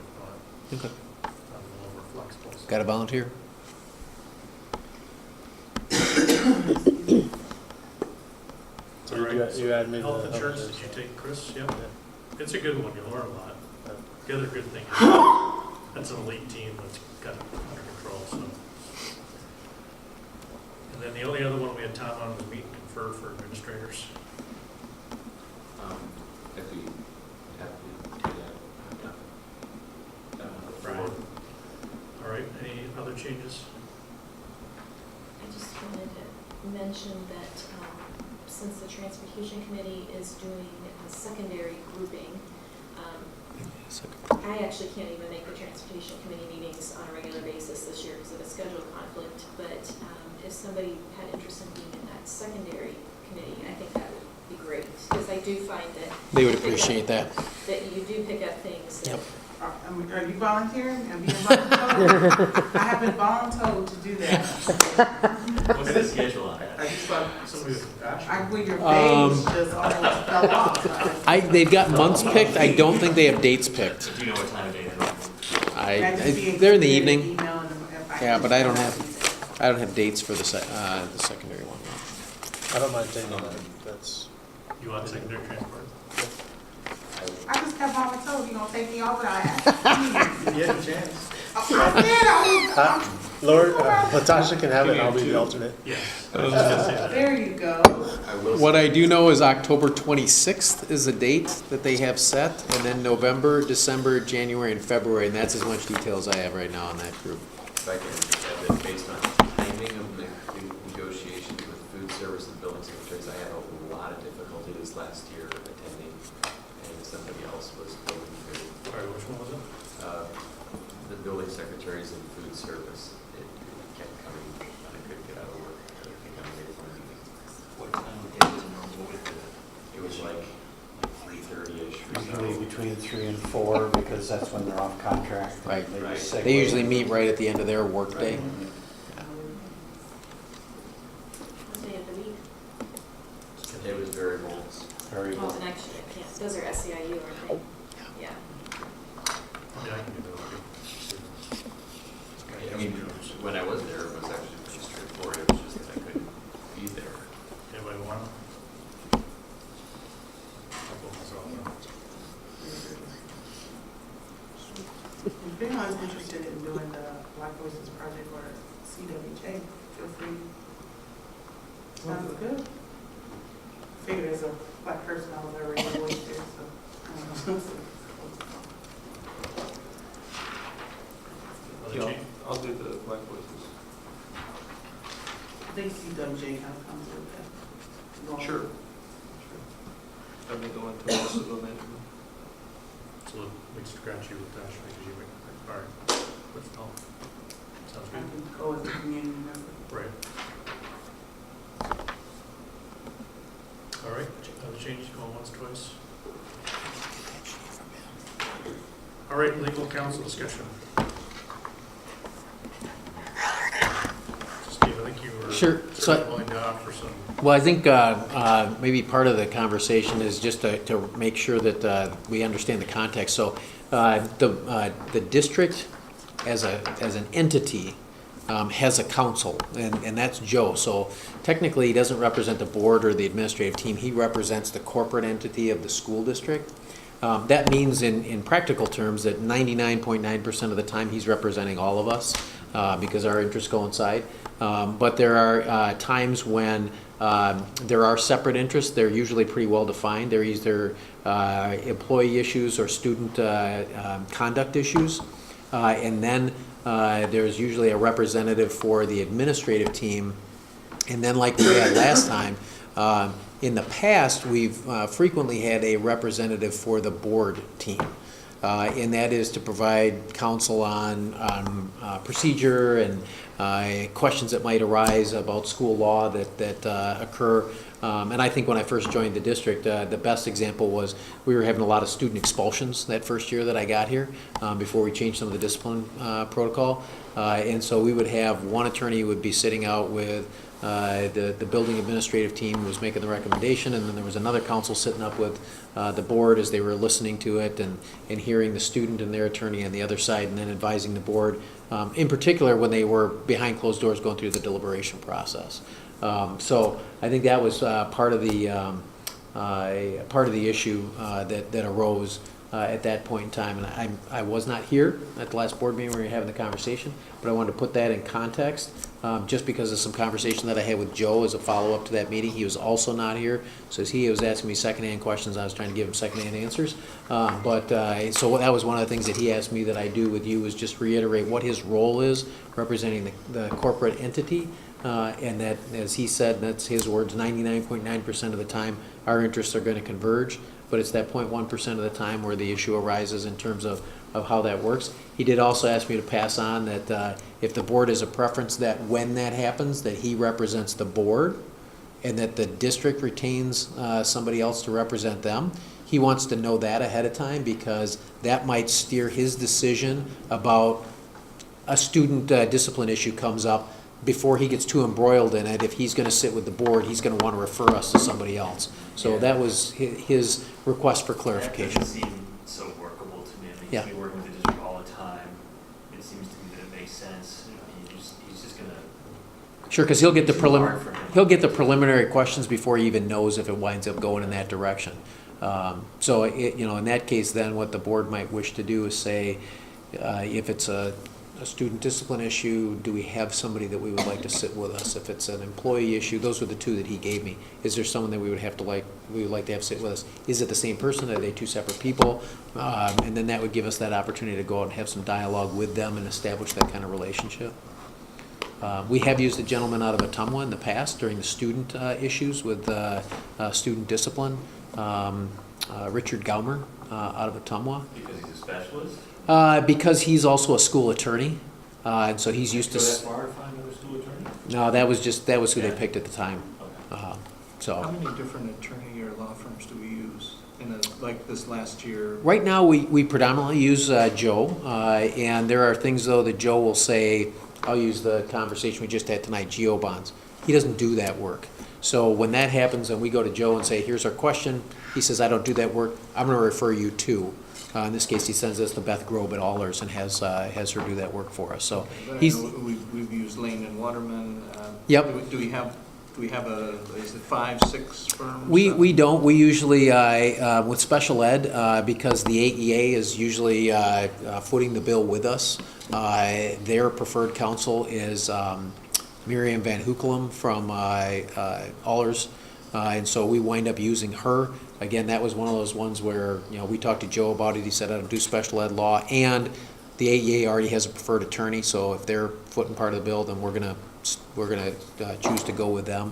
if Okay. not. I'm a little more flexible. so. Got a volunteer? So All right, you had me. Health insurance, did you take, Chris? Yep. It's a good one, you learn a lot. The other good thing is, that's an elite team that's got it under control, so. And then the only other one we had Tom on was meet and confer for administrators. If we have to do that. Brian. All right, any other changes? I just wanted to mention that since the Transportation Committee is doing a secondary grouping, I actually can't even make the Transportation Committee meetings on a regular basis this year because of a schedule conflict, but if somebody had interest in being in that secondary committee, I think that would be great, because I do find that They would appreciate that. that you do pick up things that Yep. And are you volunteering and being voluntold? I have been voluntold to do that. What's the schedule on that? I just thought, Somebody with Ash. when your face just almost fell off. They've got months picked, I don't think they have dates picked. Do you know what time of day that They're in the Email evening, them if I yeah, can but I don't just- have dates for the secondary one. I don't mind taking that, that's, You want secondary transport? I just kept voluntold, you gonna take me over without asking me. You had a chance. I said I was, Lord, Latasha can have it, I'll be the alternate. Yes. I was just gonna say that. there you go. I will What say- I do know is October 26th is the date that they have set, and then November, December, January, and February, and that's as much detail as I have right now on that group. If I can just add that based on timing of the negotiations with food service and building secretaries, I had a lot of difficulty this last year attending, and somebody else was going through. Sorry, which one was it? The building secretaries and food service, it kept coming, and I couldn't get out of work. I think I made it one meeting. What time of day is normal with the? It was like 3:30-ish or Usually so. between 3 and 4, because that's when they're off contract. Right. They just They segue. usually meet right at the end of their workday. What day of the week? It was variable. Very Well, good. and actually, I can't, those are SEIU, aren't they? Yeah. Yeah, I can do that. I mean, when I was there, it was actually pretty straightforward. It was just that I couldn't be there. Anybody want? I'll put myself down. If anyone's interested in doing the Black Voices Project or CWJ, feel free. Sounds good. Figure as a black person, I was already a voice there, so. Other change? I'll do the Black Voices. I think CWJ kind of comes with that. Sure. I've been going to most of them. So we scratch you with Dash because you make, all right. But, oh, sounds I good. can go as a community member. Right. All right, other changes going once, twice? All right, legal counsel discussion. Steve, I think you were Sure. So I- willing to offer some. Well, I think maybe part of the conversation is just to make sure that we understand the context. So the district as an entity has a council, and that's Joe. So technically, he doesn't represent the board or the administrative team. He represents the corporate entity of the school district. That means in practical terms that 99.9% of the time he's representing all of us because our interests coincide. But there are times when there are separate interests. They're usually pretty well defined. They're either employee issues or student conduct issues. And then there's usually a representative for the administrative team. And then like we had last time, in the past, we've frequently had a representative for the board team. And that is to provide counsel on procedure and questions that might arise about school law that occur. And I think when I first joined the district, the best example was we were having a lot of student expulsions that first year that I got here before we changed some of the discipline protocol. And so we would have one attorney would be sitting out with the building administrative team who was making the recommendation, and then there was another counsel sitting up with the board as they were listening to it and hearing the student and their attorney on the other side, and then advising the board, in particular when they were behind closed doors going through the deliberation process. So I think that was part of the issue that arose at that point in time. And I was not here at the last board meeting where we were having the conversation, but I wanted to put that in context just because of some conversation that I had with Joe as a follow-up to that meeting. He was also not here, so as he was asking me secondhand questions, I was trying to give him secondhand answers. So that was one of the things that he asked me that I do with you is just reiterate what his role is representing the corporate entity. And that, as he said, and that's his words, 99.9% of the time, our interests are going to converge, but it's that 0.1% of the time where the issue arises in terms of how that works. He did also ask me to pass on that if the board has a preference that when that happens, that he represents the board and that the district retains somebody else to represent them, he wants to know that ahead of time because that might steer his decision about a student discipline issue comes up. Before he gets too embroiled in it, if he's gonna sit with the board, he's gonna wanna refer us to somebody else. So Yeah. that was his request for clarification. That doesn't seem so workable to me. I mean, Yeah. we work with the district all the time. It seems to me that it makes sense. You know, he's just gonna. Sure, because he'll get the Too hard for him. he'll get the preliminary questions before he even knows if it winds up going in that direction. So in that case, then what the board might wish to do is say, if it's a student discipline issue, do we have somebody that we would like to sit with us? If it's an employee issue, those were the two that he gave me. Is there someone that we would like to have sit with us? Is it the same person? Are they two separate people? And then that would give us that opportunity to go out and have some dialogue with them and establish that kind of relationship. We have used a gentleman out of Atumwa in the past during the student issues with student discipline. Richard Gaumer out of Atumwa. Because he's a specialist? Because he's also a school attorney, and so he's used to. Go that far to find another school attorney? No, that was who they Yeah. picked at the time. Okay. How So many different attorney or law firms do we use like this last year? right now we predominantly use Joe, and there are things though that Joe will say. I'll use the conversation we just had tonight, geo bonds. He doesn't do that work. So when that happens and we go to Joe and say, here's our question, he says, I don't do that work, I'm gonna refer you to. In this case, he sends us to Beth Grobe at Allers and has her do that work for us, so. But I He's, know we've used Lane and Waterman. Yep. Do we have is it 5, 6 firms? we don't, we usually, with special ed, because the AEA is usually footing the bill with us, their preferred counsel is Miriam Van Hoekelum from Allers, and so we wind up using her. Again, that was one of those ones where, we talked to Joe about it, he said, I don't do special ed law, and the AEA already has a preferred attorney, so if they're footing part of the bill, then we're gonna choose to go with them.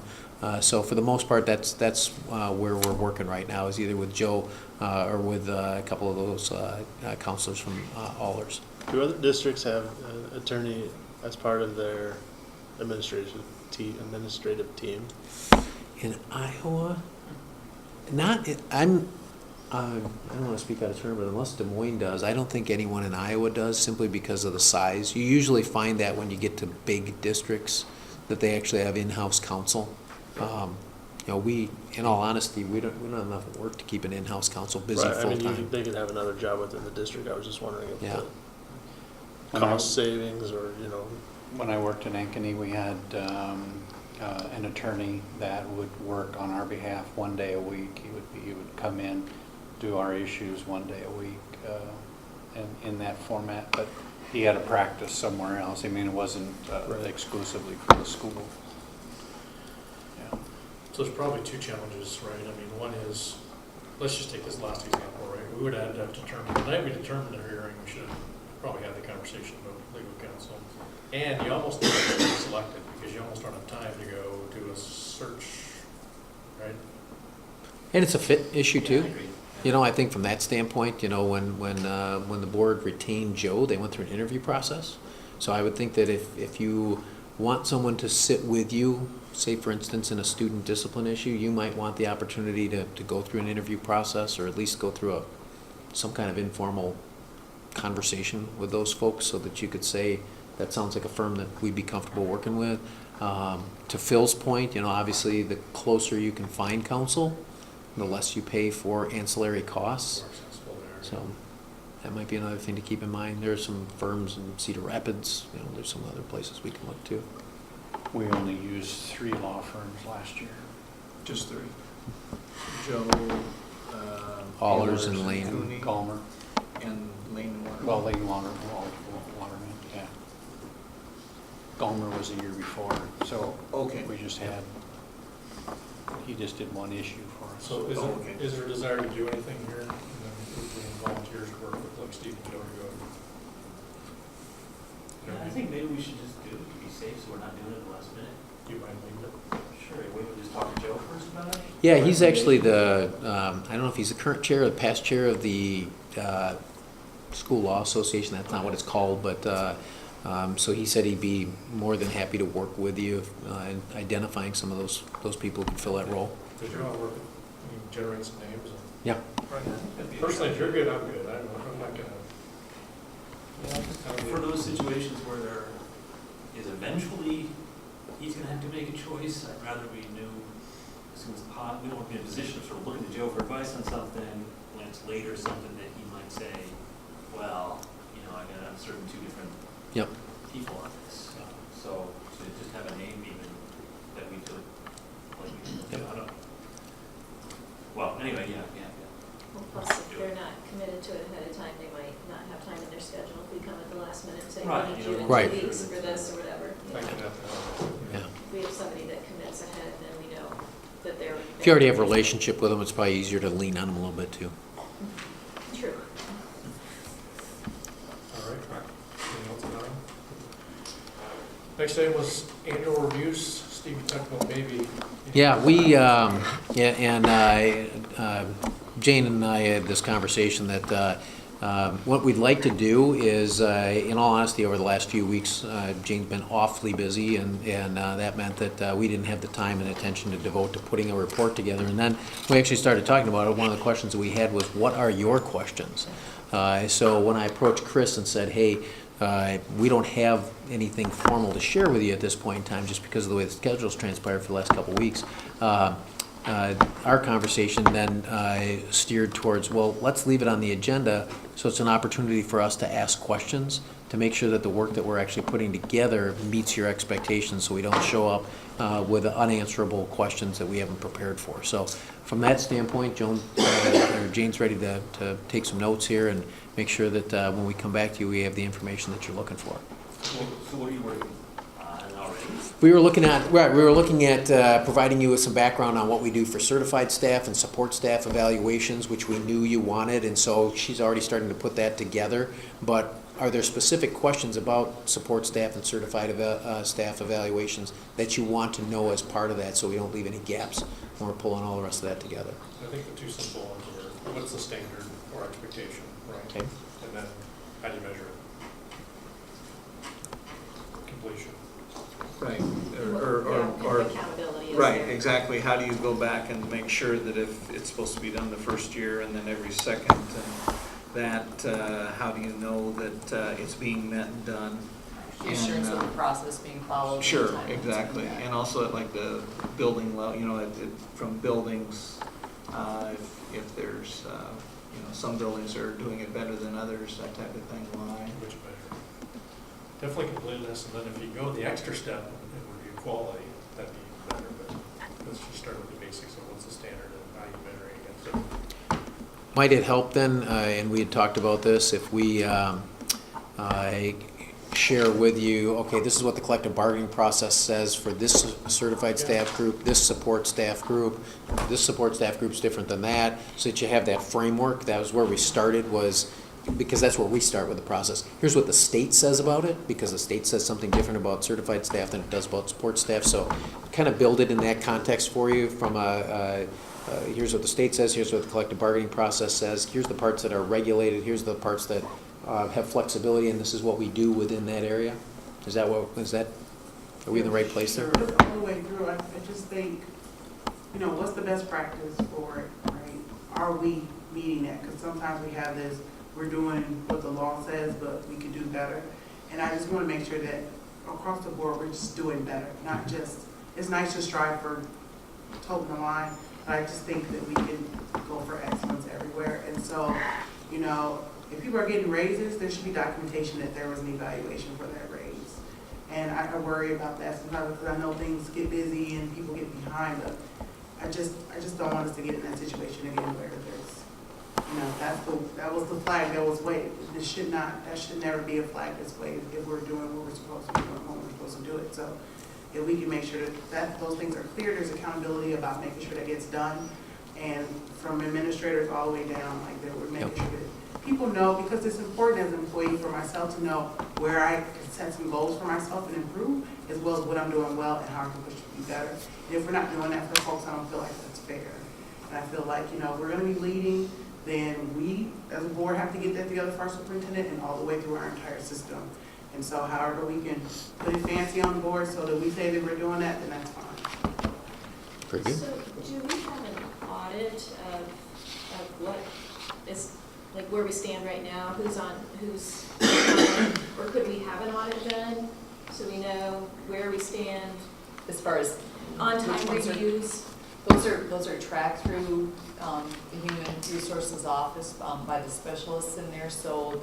So for the most part, that's where we're working right now, is either with Joe or with a couple of those counselors from Allers. Do other districts have an attorney as part of their administrative team? In Iowa, I don't want to speak out of turn, but unless Des Moines does, I don't think anyone in Iowa does, simply because of the size. You usually find that when you get to big districts, that they actually have in-house counsel. We, in all honesty, we don't have enough work to keep an in-house counsel busy Right, I mean, full-time. they could have another job within the district. I was just wondering if Yeah. the cost savings or, When I worked in Ankeny, we had an attorney that would work on our behalf one day a week. He would come in, do our issues one day a week in that format, but he had a practice somewhere else. I mean, it wasn't exclusively for the school. Yeah. So there's probably two challenges, right? I mean, one is, let's just take this last example, right? We would have to determine, the night we determined the hearing, we should have probably had the conversation about legal counsel. And you almost don't have to be selected, because you almost don't have time to go do a search, right? And it's a fit issue too. Yeah, I agree. I think from that standpoint, when the board retained Joe, they went through an interview process. So I would think that if you want someone to sit with you, say for instance in a student discipline issue, you might want the opportunity to go through an interview process, or at least go through some kind of informal conversation with those folks, so that you could say, that sounds like a firm that we'd be comfortable working with. To Phil's point, obviously the closer you can find counsel, the less you pay for ancillary costs. More accessible there. So that might be another thing to keep in mind. There are some firms in Cedar Rapids, there's some other places we can look to. We only used 3 law firms last year. Just 3. Joe, Allers and Lane. Cooney, Calmer. and Lane and Waterman. Well, Lane Waterman, yeah. Gallmer was the year before, so Okay. we just had, he just did one issue for us. So okay. is there a desire to do anything here? And then if we volunteers to work with, like Steve and Joe to go? Yeah, I think maybe we should just do it to be safe, so we're not doing it at the last minute. Do you mind leaving it? Sure, we would just talk to Joe first about it? Yeah, he's actually the, I don't know if he's the current chair or the past chair of the School Law Association. That's not what it's called, but so he said he'd be more than happy to work with you in identifying some of those people who can fill that role. Did you all work, generate some names? Yeah. Personally, if you're good, I'm good. I'm not gonna. For those situations where there is eventually, he's gonna have to make a choice, I'd rather we knew as soon as possible. We don't want to be in a position of sort of looking to Joe for advice on something, when it's later something that he might say, well, you know, I got to certain two different Yep. people on this. So to just have a name even that we could, like, I don't know. Well, anyway, yeah. Well, plus, if they're not committed to it ahead of time, they might not have time in their schedule if we come at the last minute and say, we Right, need you you know, in Right. 2 weeks for this or whatever. you Thank know. you. Yeah. If we have somebody that commits ahead, then we know that they're. If you already have a relationship with them, it's probably easier to lean on them a little bit too. True. All right. Anything else about it? Next item was annual reviews. Steve, you talked about maybe. Yeah, Jane and I had this conversation that what we'd like to do is, in all honesty, over the last few weeks, Jane's been awfully busy, and that meant that we didn't have the time and attention to devote to putting a report together. And then we actually started talking about it. One of the questions that we had was, what are your questions? So when I approached Chris and said, hey, we don't have anything formal to share with you at this point in time, just because of the way the schedule's transpired for the last couple of weeks. Our conversation then steered towards, well, let's leave it on the agenda so it's an opportunity for us to ask questions, to make sure that the work that we're actually putting together meets your expectations, so we don't show up with unanswerable questions that we haven't prepared for. So from that standpoint, Jane's ready to take some notes here and make sure that when we come back to you, we have the information that you're looking for. So what are you working on already? We were looking at providing you with some background on what we do for certified staff and support staff evaluations, which we knew you wanted, and so she's already starting to put that together. But are there specific questions about support staff and certified staff evaluations that you want to know as part of that, so we don't leave any gaps when we're pulling all the rest of that together? I think the two simple ones are, what's the standard or expectation, right? Okay. And then how do you measure it? Completion. Right, Yeah, or, accountability is right, there. exactly. How do you go back and make sure that if it's supposed to be done the first year and then every second, and that, how do you know that it's being met and done? The assurance of the process being followed. Sure, and exactly. time. And also at like the building level, you know, from buildings, if there's, you know, some buildings are doing it better than others, that type of thing, why? Which measure? Definitely completeness, and then if you go the extra step and review quality, that'd be better, but let's just start with the basics of what's the standard and how you measuring against it. Might it help then, and we had talked about this, if we share with you, okay, this is what the collective bargaining process says for this certified staff group, this support staff group's different than that, so that you have that framework. That was where we started, was because that's where we start with the process. Here's what the state says about it, because the state says something different about certified staff than it does about support staff. So kind of build it in that context for you from here's what the state says, here's what the collective bargaining process says, here's the parts that are regulated, here's the parts that have flexibility, and this is what we do within that area. Are we in the right place there? Sure, all the way through, I just think, you know, what's the best practice for it, right? Are we meeting that? Because sometimes we have this, we're doing what the law says, but we could do better. And I just want to make sure that across the board, we're just doing better, not just, it's nice to strive for toting the line, but I just think that we can go for excellence everywhere. And so, you know, if people are getting raises, there should be documentation that there was an evaluation for that raise. And I worry about that sometimes because I know things get busy and people get behind, but I just don't want us to get in that situation again where there's, you know, that was the flag that was waved. That should never be a flag that's waved if we're doing what we're supposed to be doing when we're supposed to do it. So if we can make sure that those things are clear, there's accountability about making sure that gets done, and from administrators all the way down, like that we're making sure that people know, because it's important as an employee for myself to know where I can set some goals for myself and improve, as well as what I'm doing well and how I can push to be better. And if we're not doing that for folks, I don't feel like that's fair. And I feel like, you know, if we're going to be leading, then we as a board have to get that together for our superintendent and all the way through our entire system. And so however we can put it fancy on the board so that we say that we're doing that, then that's fine. Very good. So do we have an audit of what is, like where we stand right now, who's, or could we have an audit done? So we know where we stand, As far as on-time which ones are- reviews. Those are tracked through the Human Resources Office by the specialists in there. So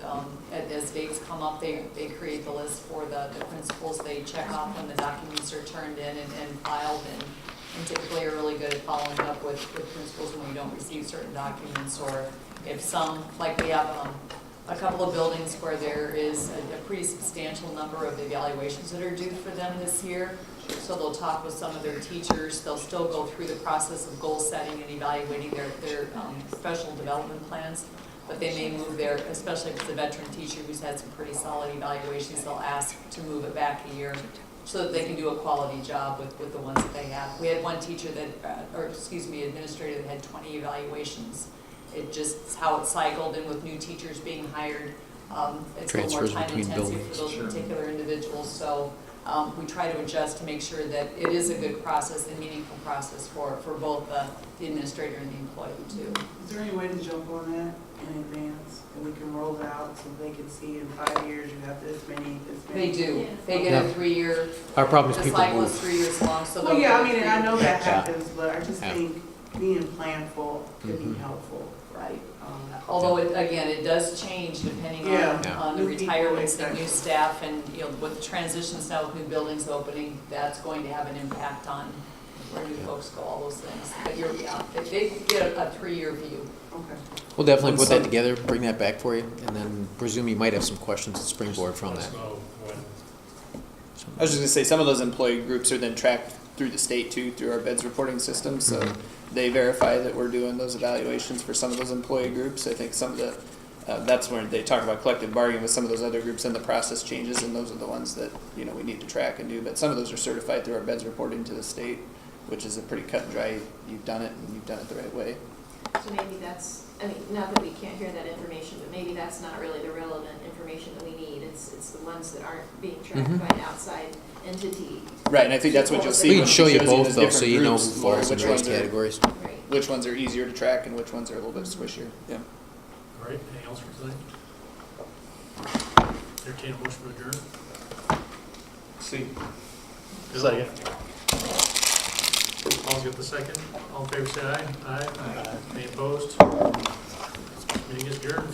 as dates come up, they create the list for the principals. They check off when the documents are turned in and filed, and typically are really good at following up with principals when we don't receive certain documents, or if some, like we have a couple of buildings where there is a pretty substantial number of evaluations that are due for them this year. So they'll talk with some of their teachers. They'll still go through the process of goal setting and evaluating their professional development plans. But they may move their, especially if it's a veteran teacher who's had some pretty solid evaluations, they'll ask to move it back a year so that they can do a quality job with the ones that they have. We had one teacher that, administrator that had 20 evaluations. It just, how it cycled, and with new teachers being hired, it's a little more Transfers time between intensive for buildings. those particular individuals. So we try to adjust to make sure that it is a good process and meaningful process for both the administrator and the employee too. Is there any way to jump on that in advance, and we can roll it out so they can see in 5 years you have this many? They do. Yeah. They get a 3-year, Our problem is the people cycle is move. 3 years long, so. Well, they'll yeah, I get mean, and I know that Yeah. happens, but I just Yeah. think being planful could be Mhm. helpful. Right. Although it does change depending Yeah. on the New people, retirements and new exactly. staff, and, with transitions now with new buildings opening, that's going to have an impact on where new folks go, all those things. But they get a 3-year view. Okay. We'll definitely When put some- that together, bring that back for you, and then presume you might have some questions to springboard from Let us that. know when. I was just gonna say, some of those employee groups are then tracked through the state too, through our beds reporting system, so Mhm. they verify that we're doing those evaluations for some of those employee groups. I think some of the, that's where they talk about collective bargaining with some of those other groups, and the process changes, and those are the ones that, we need to track and do. But some of those are certified through our beds reporting to the state, which is a pretty cut and dry, you've done it, and you've done it the right way. So maybe that's, not that we can't hear that information, but maybe that's not really the relevant information that we need. It's the ones that aren't being tracked Mhm. by an outside entity. Right, and I think that's what you'll see. We can when it show you shows both the though, so different you know groups, who falls which into those ones are- categories. Right. Which ones are easier to track and which ones are a little bit squishier, yeah. All right, anything else for tonight? Entertain a motion to adjourn? See. Bill? Second. Paul's got the second. All in favor, say aye. Aye. Any opposed? Meeting is adjourned.